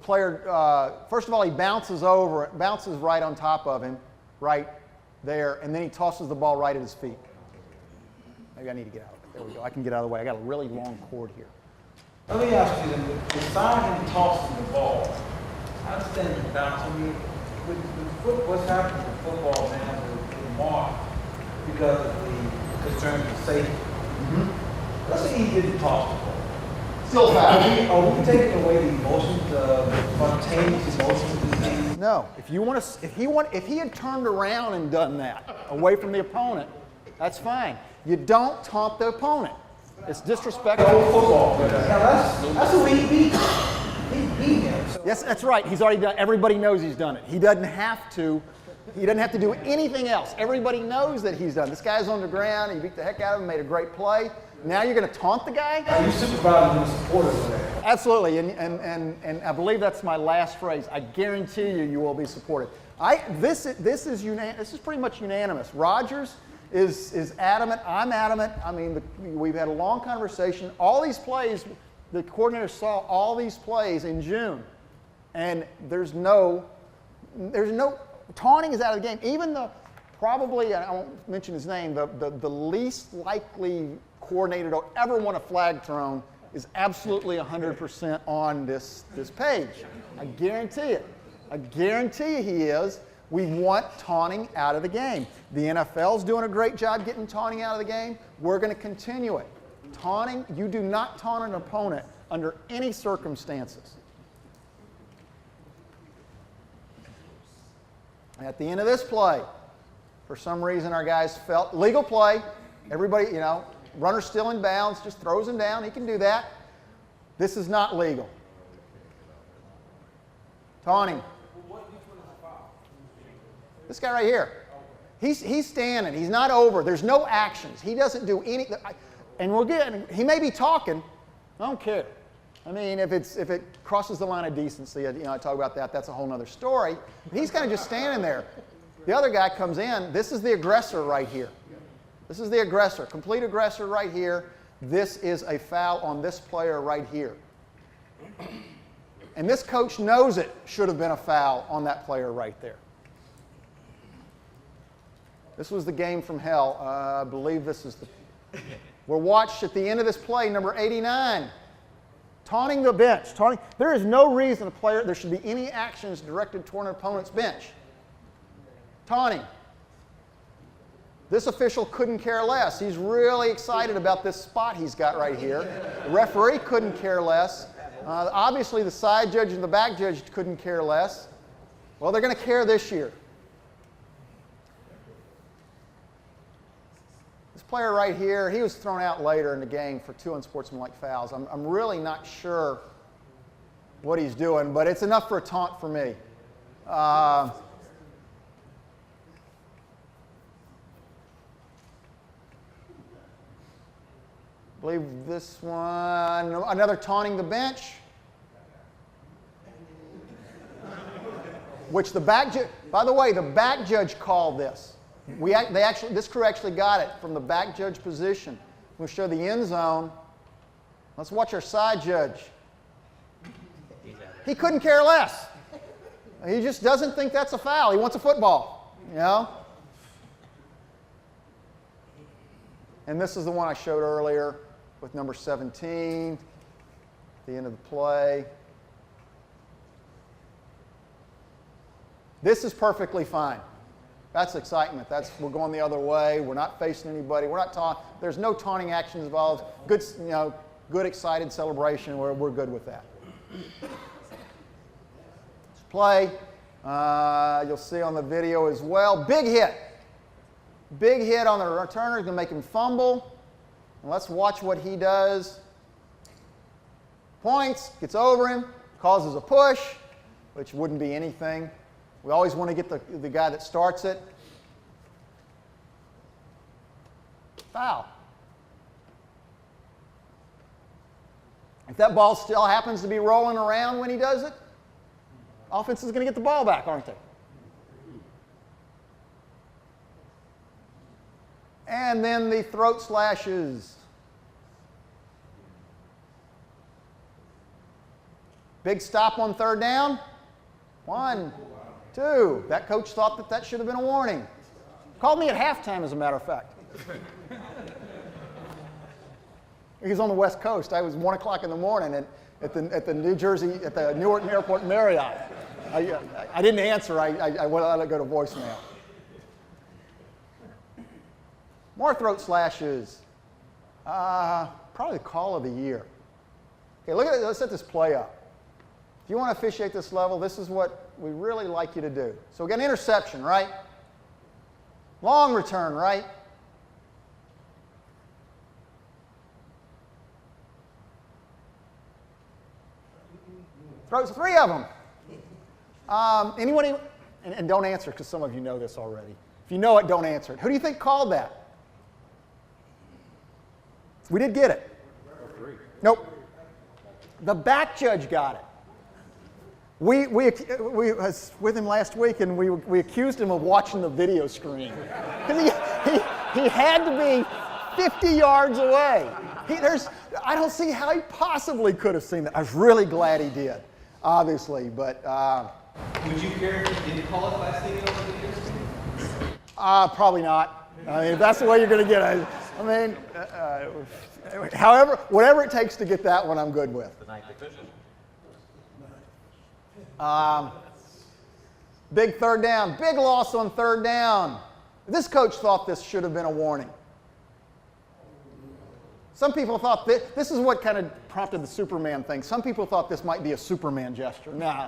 player. First of all, he bounces right on top of him, right there, and then he tosses the ball right at his feet. Maybe I need to get out of it. There we go. I can get out of the way. I got a really long cord here. Let me ask you, beside him tossing the ball, I understand the bounce. I mean, what's happening with football now is marked because of the concerns of safety. Mm-hmm. Let's say he didn't toss the ball. Still a foul. Are we taking away the emotions, spontaneous emotions of this game? No. If he had turned around and done that away from the opponent, that's fine. You don't taunt the opponent. It's disrespectful. Football. That's who he beat. He beat him. So. Yes, that's right. He's already done. Everybody knows he's done it. He doesn't have to. He doesn't have to do anything else. Everybody knows that he's done. This guy's on the ground. He beat the heck out of him. Made a great play. Now you're going to taunt the guy? Are you supervising the supporters of that? Absolutely, and I believe that's my last phrase. I guarantee you will be supported. This is pretty much unanimous. Rogers is adamant. I'm adamant. I mean, we've had a long conversation. All these plays, the coordinator saw all these plays in June, and there's no taunting is out of the game. Even probably, I won't mention his name, the least likely coordinator to ever want a flag thrown is absolutely 100% on this page. I guarantee it. I guarantee you he is. We want taunting out of the game. The NFL's doing a great job getting taunting out of the game. We're going to continue it. Taunting, you do not taunt an opponent under any circumstances. At the end of this play, for some reason our guys felt legal play. Everybody, runner still in bounds, just throws him down. He can do that. This is not legal. Taunting. This guy right here. He's standing. He's not over. There's no actions. He doesn't do anything. And he may be talking. I don't care. I mean, if it crosses the line of decency, I talk about that. That's a whole other story. But he's kind of just standing there. The other guy comes in. This is the aggressor right here. This is the aggressor, complete aggressor right here. This is a foul on this player right here. And this coach knows it should have been a foul on that player right there. This was the game from hell. I believe this is we're watched at the end of this play, number 89. Taunting the bench. There is no reason there should be any actions directed toward an opponent's bench. Taunting. This official couldn't care less. He's really excited about this spot he's got right here. The referee couldn't care less. Obviously, the side judge and the back judge couldn't care less. Well, they're going to care this year. This player right here, he was thrown out later in the game for 2 unsportsmanlike fouls. I'm really not sure what he's doing, but it's enough for a taunt for me. I believe this one, another taunting the bench, which by the way, the back judge called this. This crew actually got it from the back judge position. We'll show the end zone. Let's watch our side judge. He couldn't care less. He just doesn't think that's a foul. He wants a football, And this is the one I showed earlier with number 17, the end of the play. This is perfectly fine. That's excitement. We're going the other way. We're not facing anybody. We're not taunting. There's no taunting actions involved. Good, good excited celebration. We're good with that. Let's play. You'll see on the video as well. Big hit. Big hit on the returner. He's going to make him fumble. And let's watch what he does. Points, gets over him, causes a push, which wouldn't be anything. We always want to get the guy that starts it. Foul. If that ball still happens to be rolling around when he does it, offense is going to get the ball back, aren't they? And then the throat slashes. Big stop on third down. 1, 2. That coach thought that should have been a warning. Called me at halftime, as a matter of fact. He was on the West Coast. I was 1 o'clock in the morning at the Newark Airport Marriott. I didn't answer. I let it go to voicemail. More throat slashes. Probably the call of the year. Okay, look at it. Let's set this play up. If you want to officiate this level, this is what we really like you to do. So we got an interception, right? Long return, right? Throws 3 of them. Anybody, and don't answer because some of you know this already. If you know it, don't answer it. Who do you think called that? We did get it. Nope. The back judge got it. We was with him last week, and we accused him of watching the video screen. Because he had to be 50 yards away. I don't see how he possibly could have seen that. I was really glad he did, obviously, but... Would you care if he did call it last thing over the video screen? Probably not. I mean, if that's the way you're going to get it. I mean, however, whatever it takes to get that one, I'm good with. Big third down. Big loss on third down. This coach thought this should have been a warning. Some people thought this is what kind of prompted the Superman thing. Some people thought this might be a Superman gesture. No.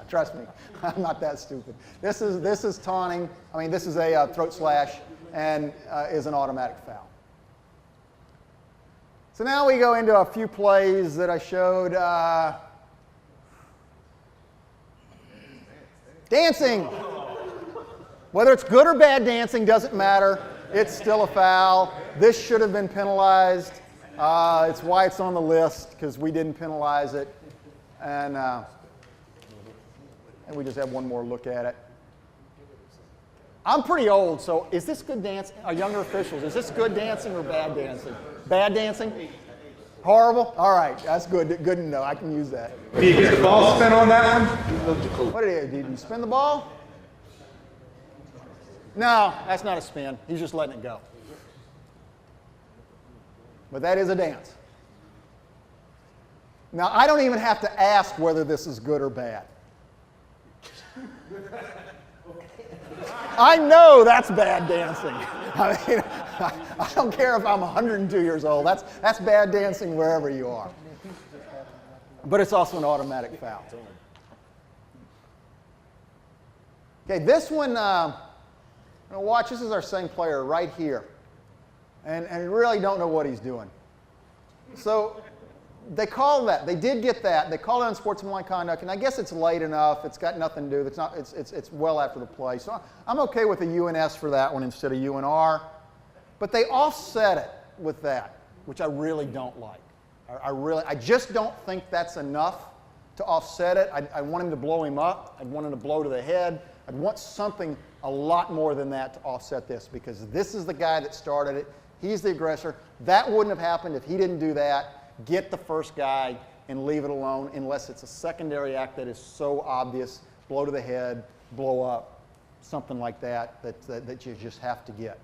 Trust me, I'm not that stupid. This is taunting. I mean, this is a throat slash and is an automatic foul. So now we go into a few plays that I showed. Dancing. Whether it's good or bad dancing doesn't matter. It's still a foul. This should have been penalized. It's why it's on the list, because we didn't penalize it. And we just have one more look at it. I'm pretty old, so is this good dancing? Younger officials, is this good dancing or bad dancing? Bad dancing? Horrible? All right, that's good. Good to know. I can use that. Did you get the ball spin on that one? What did he spin the ball? No, that's not a spin. He's just letting it go. But that is a dance. Now, I don't even have to ask whether this is good or bad. I know that's bad dancing. I mean, I don't care if I'm 102 years old. That's bad dancing wherever you are. But it's also an automatic foul. Okay, this one, watch, this is our same player right here. And really don't know what he's doing. So they call that. They did get that. They call it unsportsmanlike conduct, and I guess it's late enough. It's got nothing to do. It's well after the play. So I'm okay with a UNS for that one instead of UNR. But they offset it with that, which I really don't like. I just don't think that's enough to offset it. I want him to blow him up. I'd want him to blow to the head. I'd want something a lot more than that to offset this, because this is the guy that started it. He's the aggressor. That wouldn't have happened if he didn't do that. Get the first guy and leave it alone, unless it's a secondary act that is so obvious. Blow to the head, blow up, something like that you just have to get.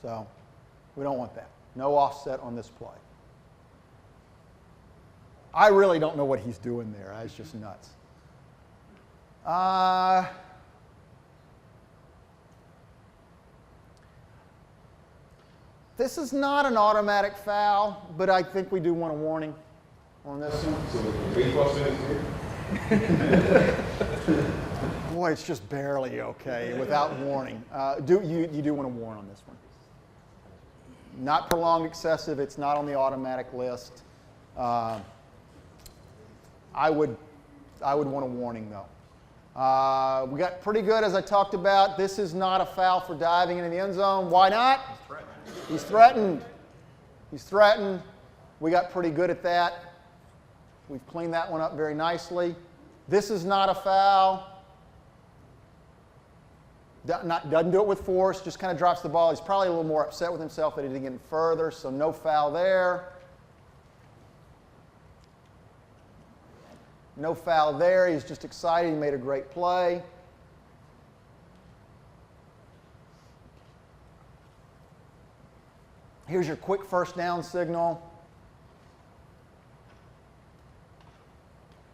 So we don't want that. No offset on this play. I really don't know what he's doing there. It's just nuts. This is not an automatic foul, but I think we do want a warning on this one. Boy, it's just barely okay without warning. You do want to warn on this one. Not prolonged excessive. It's not on the automatic list. I would want a warning, though. We got pretty good, as I talked about. This is not a foul for diving into the end zone. Why not? He's threatened. He's threatened. We got pretty good at that. We've cleaned that one up very nicely. This is not a foul. Doesn't do it with force, just kind of drops the ball. He's probably a little more upset with himself that he didn't get further, so no foul there. No foul there. He's just excited. He made a great play. Here's your quick first down signal.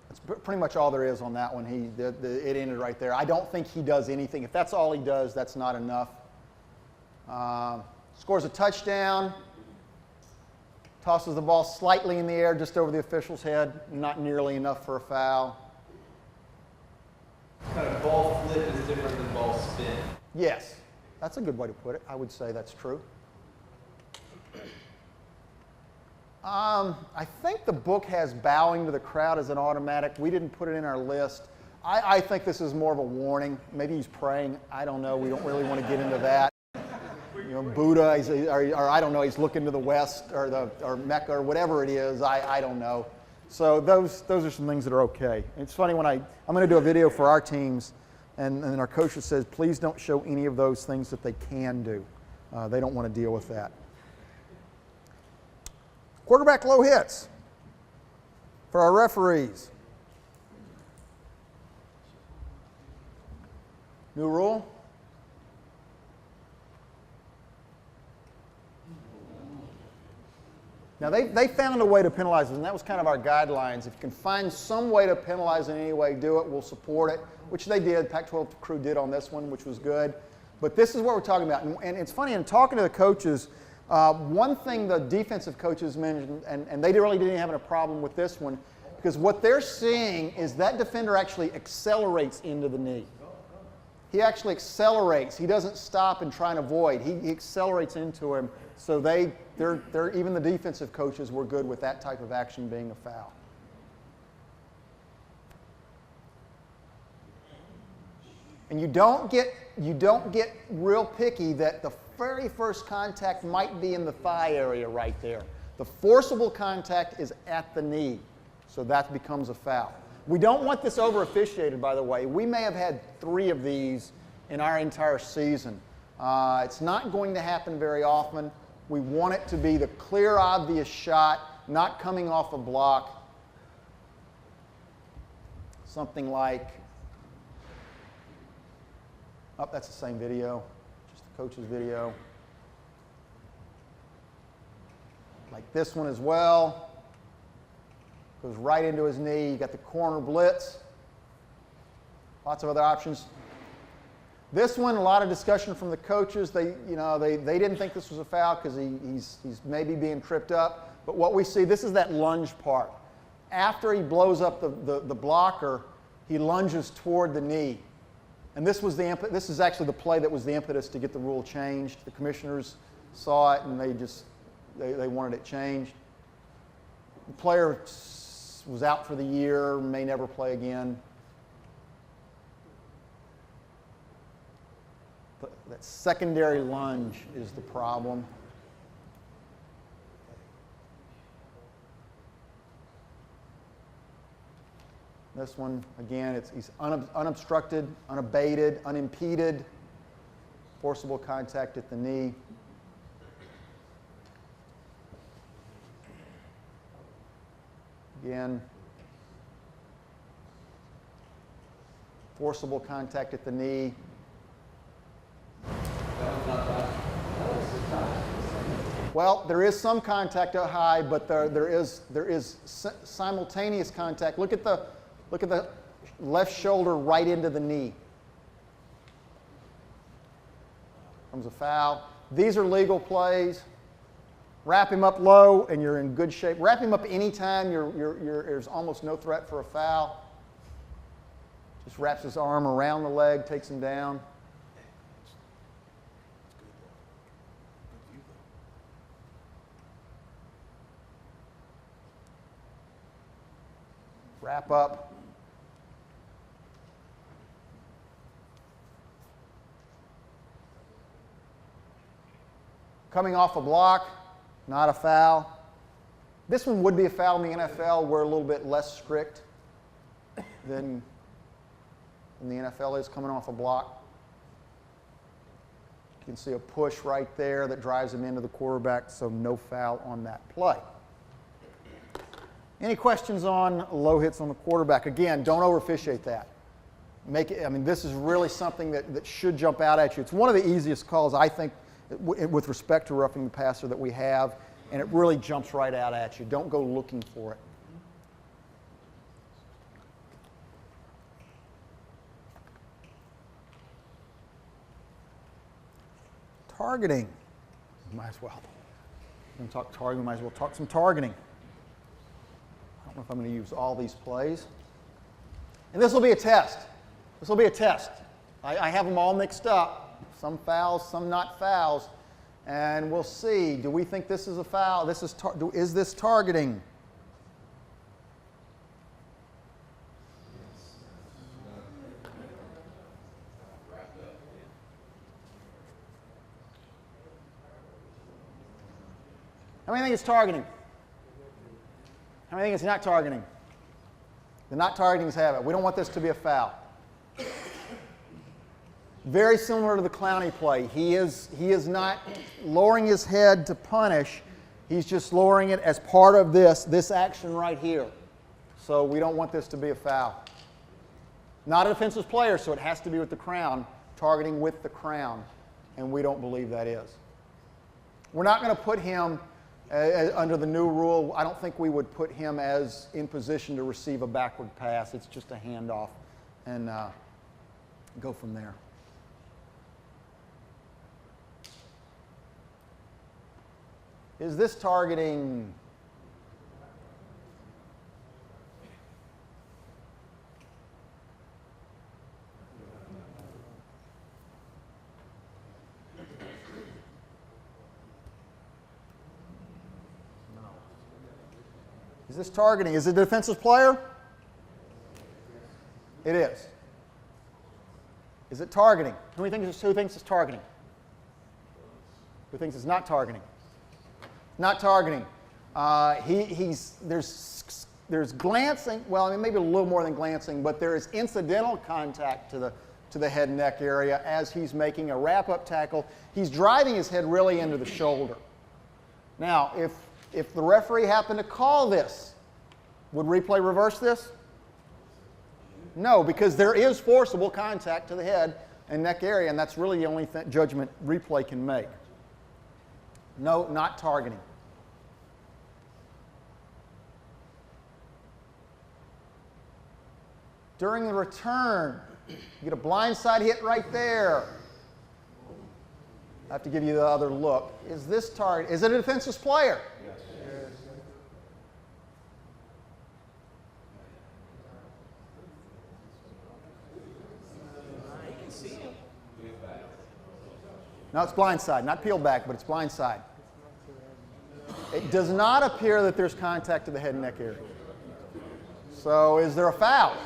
That's pretty much all there is on that one. It ended right there. I don't think he does anything. If that's all he does, that's not enough. Scores a touchdown. Tosses the ball slightly in the air just over the official's head, not nearly enough for a foul. Kind of ball flip is different than ball spin. Yes, that's a good way to put it. I would say that's true. I think the book has bowing to the crowd as an automatic. We didn't put it in our list. I think this is more of a warning. Maybe he's praying. I don't know. We don't really want to get into that. You know, Buddha, or I don't know, he's looking to the west or Mecca or whatever it is. I don't know. So those are some things that are okay. It's funny when I'm going to do a video for our teams, and our coach says, please don't show any of those things that they can do. They don't want to deal with that. Quarterback low hits for our referees. New rule. Now, they found a way to penalize it, and that was kind of our guidelines. If you can find some way to penalize in any way, do it. We'll support it, which they did. Pac-12 crew did on this one, which was good. But this is what we're talking about. And it's funny, in talking to the coaches, one thing the defensive coaches mentioned, and they really didn't have a problem with this one, because what they're seeing is that defender actually accelerates into the knee. He actually accelerates. He doesn't stop and try and avoid. He accelerates into him. So even the defensive coaches were good with that type of action being a foul. And you don't get real picky that the very first contact might be in the thigh area right there. The forcible contact is at the knee, so that becomes a foul. We don't want this over officiated, by the way. We may have had 3 of these in our entire season. It's not going to happen very often. We want it to be the clear, obvious shot, not coming off a block. Something like, oh, that's the same video, just the coach's video. Like this one as well. Goes right into his knee. You got the corner blitz. Lots of other options. This one, a lot of discussion from the coaches. They didn't think this was a foul because he's maybe being tripped up. But what we see, this is that lunge part. After he blows up the blocker, he lunges toward the knee. And this is actually the play that was the impetus to get the rule changed. The commissioners saw it and they wanted it changed. The player was out for the year, may never play again. But that secondary lunge is the problem. This one, again, he's unobstructed, unabated, unimpeded, forcible contact at the knee. Again, forcible contact at the knee. Well, there is some contact at high, but there is simultaneous contact. Look at the left shoulder right into the knee. Comes a foul. These are legal plays. Wrap him up low, and you're in good shape. Wrap him up anytime there's almost no threat for a foul. Just wraps his arm around the leg, takes him down. Wrap up. Coming off a block. Not a foul. This one would be a foul in the NFL. We're a little bit less strict than the NFL is coming off a block. You can see a push right there that drives him into the quarterback, so no foul on that play. Any questions on low hits on the quarterback? Again, don't over-officiate that. This is really something that should jump out at you. It's one of the easiest calls, I think, with respect to roughing the passer that we have, and it really jumps right out at you. Don't go looking for it. Targeting, might as well. We're going to talk targeting. We might as well talk some targeting. I don't know if I'm going to use all these plays. And this will be a test. This will be a test. I have them all mixed up. Some fouls, some not fouls. And we'll see. Do we think this is a foul? Is this targeting? How many think it's targeting? How many think it's not targeting? The not targetings have it. We don't want this to be a foul. Very similar to the Clowney play. He is not lowering his head to punish. He's just lowering it as part of this action right here. So we don't want this to be a foul. Not a defensive player, so it has to be with the crown, targeting with the crown, and we don't believe that is. We're not going to put him under the new rule. I don't think we would put him as in position to receive a backward pass. It's just a handoff and go from there. Is this targeting? No. Is this targeting? Is it a defensive player? It is. Is it targeting? Who thinks it's targeting? Who thinks it's not targeting? Not targeting. There's glancing. Well, I mean, maybe a little more than glancing, but there is incidental contact to the head and neck area as he's making a wrap-up tackle. He's driving his head really into the shoulder. Now, if the referee happened to call this, would replay reverse this? No, because there is forcible contact to the head and neck area, and that's really the only judgment replay can make. No, not targeting. During the return, you get a blindside hit right there. I have to give you the other look. Is this target? Is it a defensive player? Yes. No, it's blindside, not peel back, but it's blindside. It does not appear that there's contact to the head and neck area. So is there a foul?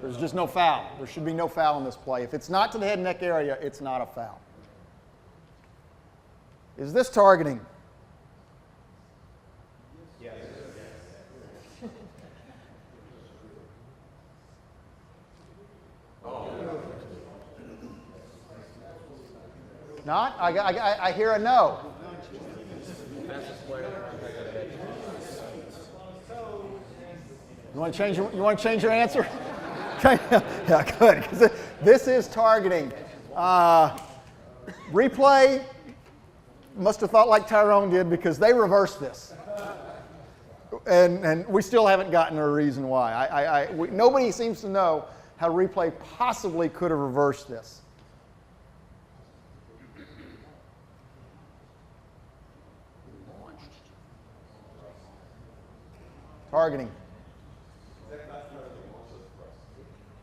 There's just no foul. There should be no foul in this play. If it's not to the head and neck area, it's not a foul. Is this targeting? Yes. Not? I hear a no. You want to change your answer? Yeah, good. 'Cause this is targeting. Replay must have thought like Tyrone did because they reversed this. And we still haven't gotten a reason why. Nobody seems to know how replay possibly could have reversed this. Targeting.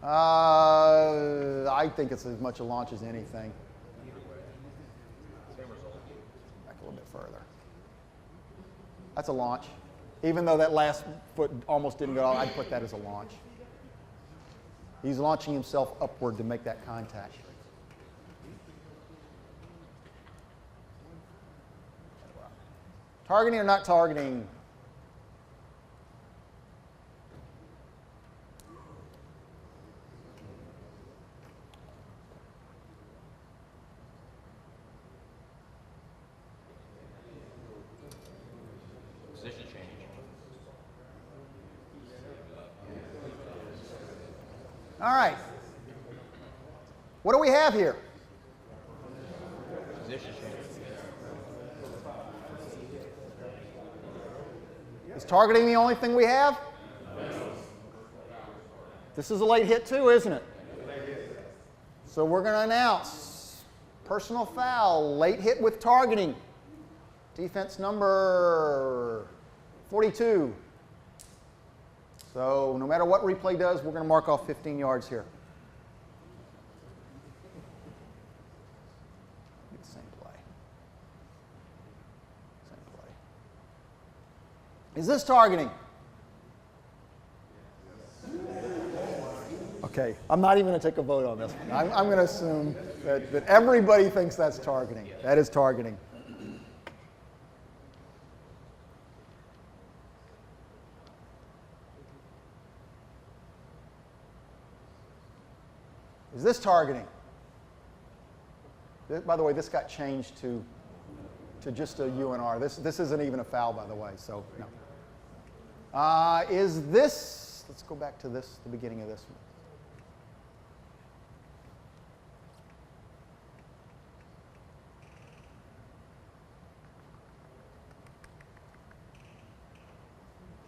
I think it's as much a launch as anything. Back a little bit further. That's a launch. Even though that last foot almost didn't go out, I'd put that as a launch. He's launching himself upward to make that contact. Targeting or not targeting? Position change. All right. What do we have here? Position change. Is targeting the only thing we have? This is a late hit too, isn't it? So we're going to announce personal foul, late hit with targeting. Defense number 42. So no matter what replay does, we're going to mark off 15 yards here. Same play. Same play. Is this targeting? Okay, I'm not even going to take a vote on this one. I'm going to assume that everybody thinks that's targeting. That is targeting. Is this targeting? By the way, this got changed to just a UNR. This isn't even a foul, by the way, so no. Is this, let's go back to this, the beginning of this one.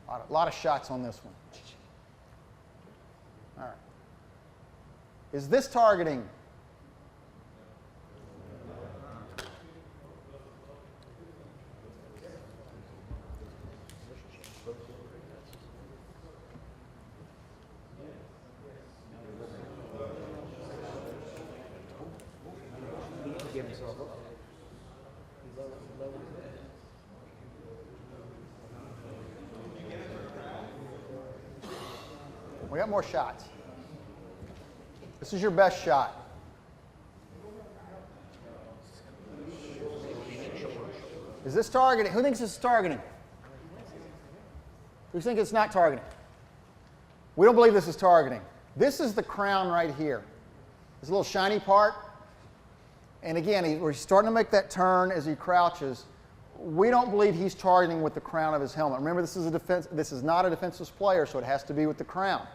A lot of shots on this one. All right. Is this targeting? We got more shots. This is your best shot. Is this targeting? Who thinks this is targeting? Who thinks it's not targeting? We don't believe this is targeting. This is the crown right here. This little shiny part. And again, he's starting to make that turn as he crouches. We don't believe he's targeting with the crown of his helmet. Remember, this is a defense. This is not a defenseless player, so it has to be with the crown.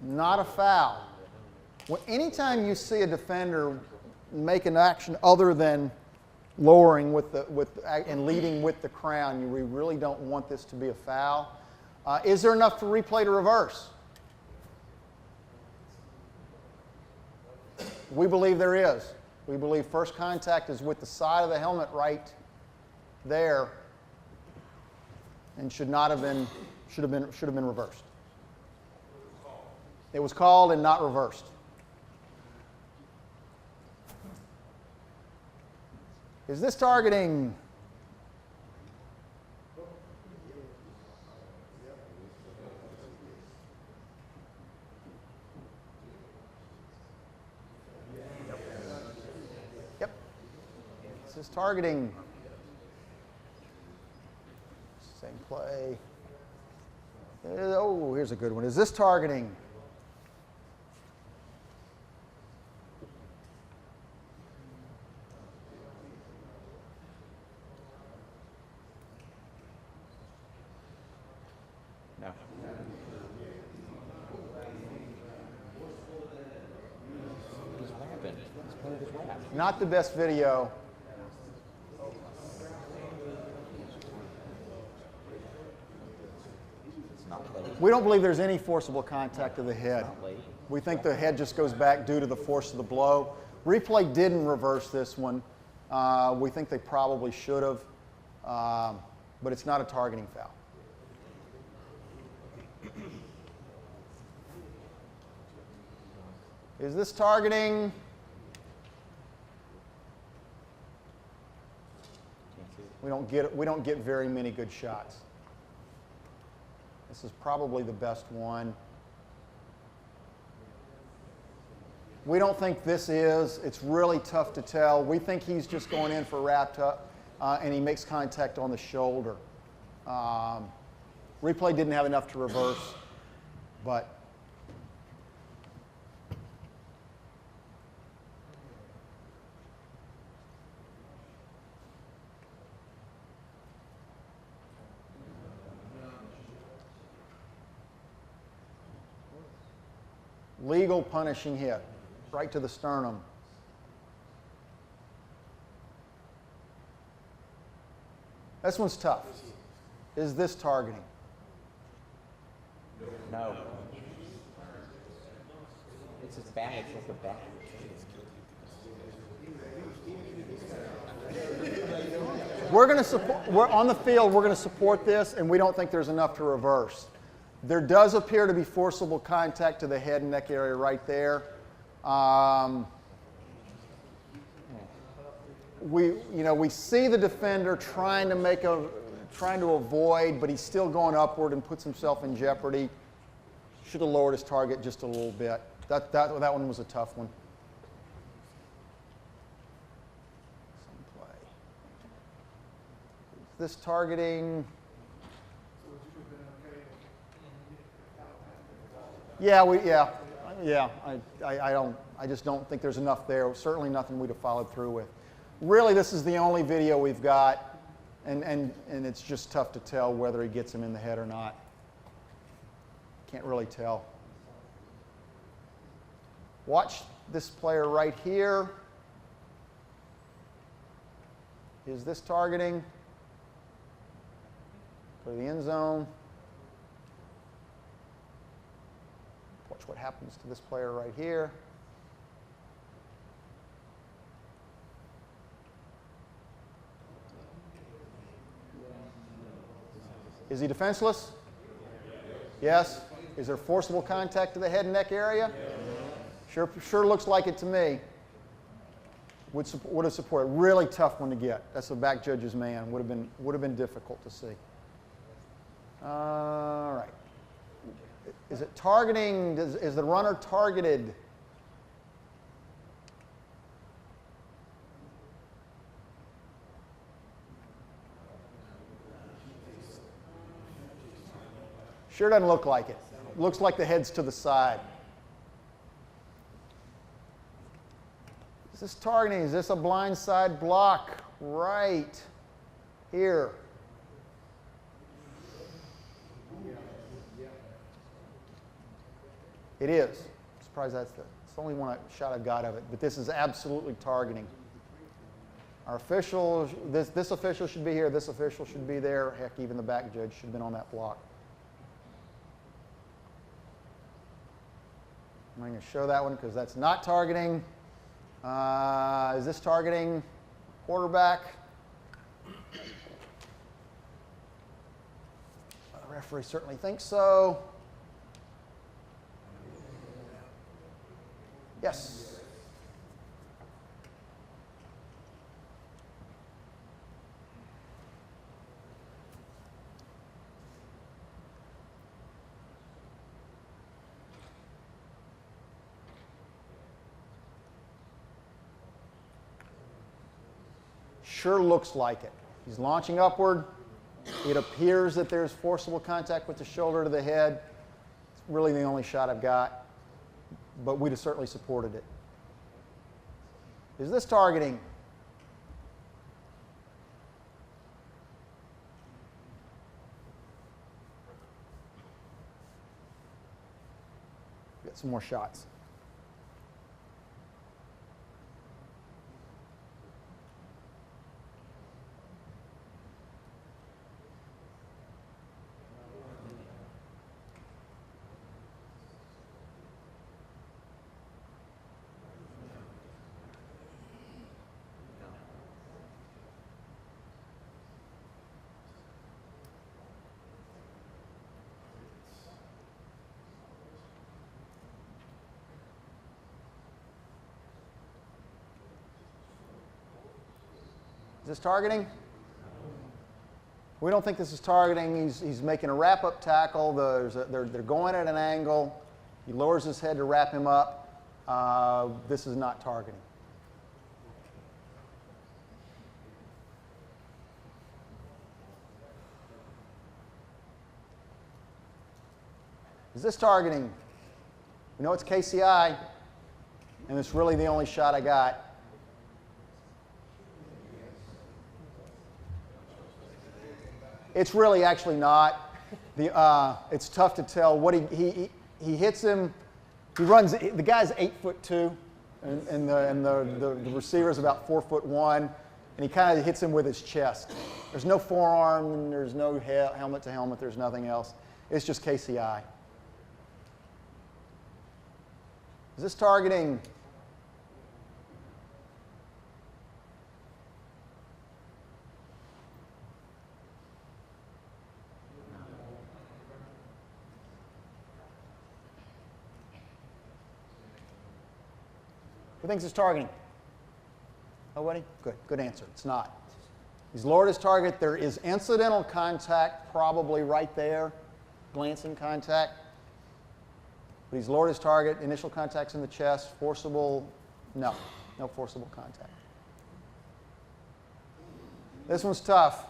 Not a foul. Well, anytime you see a defender make an action other than lowering and leading with the crown, we really don't want this to be a foul. Is there enough for replay to reverse? We believe there is. We believe first contact is with the side of the helmet right there, and should have been reversed. It was called and not reversed. Is this targeting? Yep. This is targeting. Same play. Oh, here's a good one. Is this targeting? No. He's rapping. He's playing his rap. Not the best video. We don't believe there's any forcible contact of the head. We think the head just goes back due to the force of the blow. Replay didn't reverse this one. We think they probably should have, but it's not a targeting foul. Is this targeting? We don't get very many good shots. This is probably the best one. We don't think this is. It's really tough to tell. We think he's just going in for wrapped up, and he makes contact on the shoulder. Replay didn't have enough to reverse, but legal punishing hit, right to the sternum. This one's tough. Is this targeting? No. It's his back. It's like a back. We're going to support, we're on the field, we're going to support this, and we don't think there's enough to reverse. There does appear to be forcible contact to the head and neck area right there. We see the defender trying to avoid, but he's still going upward and puts himself in jeopardy. Should have lowered his target just a little bit. That one was a tough one. Some play. This targeting. I just don't think there's enough there. Certainly nothing we'd have followed through with. Really, this is the only video we've got, and it's just tough to tell whether he gets him in the head or not. Can't really tell. Watch this player right here. Is this targeting? Go to the end zone. Watch what happens to this player right here. Is he defenseless? Yes. Is there forcible contact to the head and neck area? Sure looks like it to me. Would have supported. Really tough one to get. That's the back judge's man. Would have been difficult to see. All right. Is it targeting? Is the runner targeted? Sure doesn't look like it. Looks like the head's to the side. Is this targeting? Is this a blind side block? Right here. It is. I'm surprised it's the only shot I've got of it, but this is absolutely targeting. Our official, this official should be here, this official should be there. Heck, even the back judge should have been on that block. I'm going to show that one because that's not targeting. Is this targeting quarterback? The referee certainly thinks so. Yes. Sure looks like it. He's launching upward. It appears that there's forcible contact with the shoulder to the head. It's really the only shot I've got, but we'd have certainly supported it. Is this targeting? Get some more shots. Is this targeting? We don't think this is targeting. He's making a wrap-up tackle. They're going at an angle. He lowers his head to wrap him up. This is not targeting. Is this targeting? We know it's KCI, and it's really the only shot I got. It's really actually not. It's tough to tell what he hits him. He runs. The guy's 8'2", and the receiver is about 4'1", and he kind of hits him with his chest. There's no forearm. There's no helmet to helmet. There's nothing else. It's just KCI. Is this targeting? Who thinks it's targeting? Nobody? Good. Good answer. It's not. He's lowered his target. There is incidental contact probably right there, glancing contact. But he's lowered his target. Initial contact's in the chest. Forcible, no. No forcible contact. This one's tough.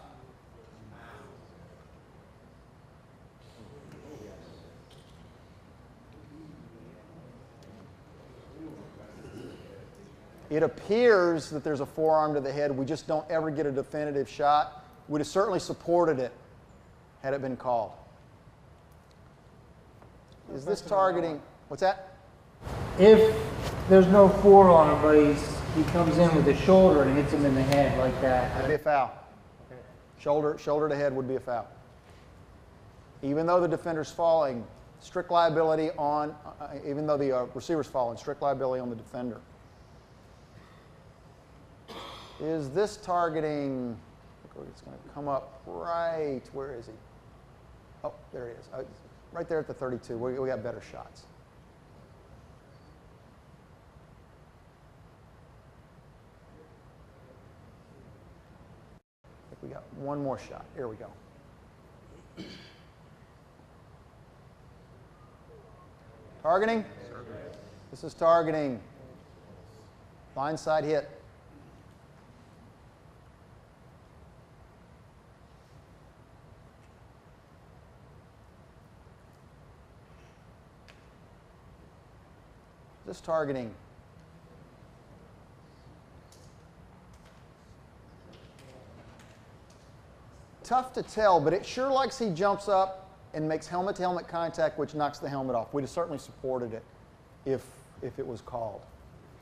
It appears that there's a forearm to the head. We just don't ever get a definitive shot. We'd have certainly supported it had it been called. Is this targeting? What's that? If there's no forearm, but he comes in with the shoulder and hits him in the head like that. That'd be a foul. Okay. Shoulder to head would be a foul. Even though the defender's falling, strict liability on, even though the receiver's falling, strict liability on the defender. Is this targeting? It's going to come up right. Where is he? Oh, there he is. Right there at the 32. We got better shots. I think we got one more shot. Here we go. Targeting? This is targeting. Blindside hit. This targeting. Tough to tell, but it sure likes he jumps up and makes helmet-to-helmet contact, which knocks the helmet off. We'd have certainly supported it if it was called.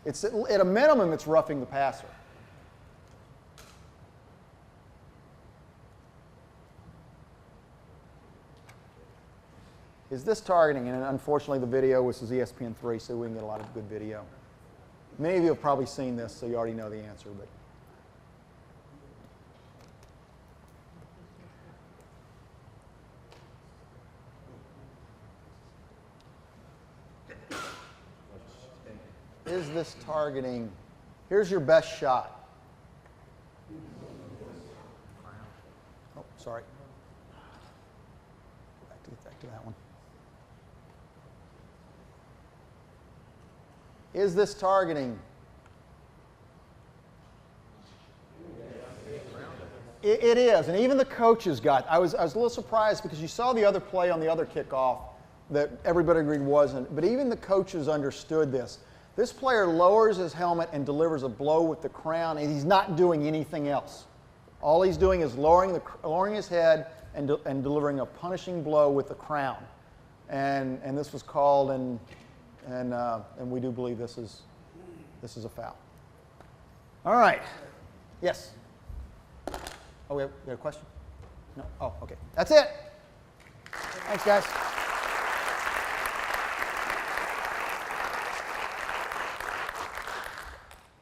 It's at a minimum, it's roughing the passer. Is this targeting? And unfortunately, the video, this is ESPN3, so we can get a lot of good video. Many of you have probably seen this, so you already know the answer. But is this targeting? Here's your best shot. Oh, sorry. Get back to that one. Is this targeting? It is, and even the coaches got. I was a little surprised because you saw the other play on the other kickoff that everybody agreed wasn't, but even the coaches understood this. This player lowers his helmet and delivers a blow with the crown, and he's not doing anything else. All he's doing is lowering his head and delivering a punishing blow with the crown. And this was called, and we do believe this is a foul. All right. Yes. Oh, we have a question? No? Oh, okay. That's it. Thanks, guys.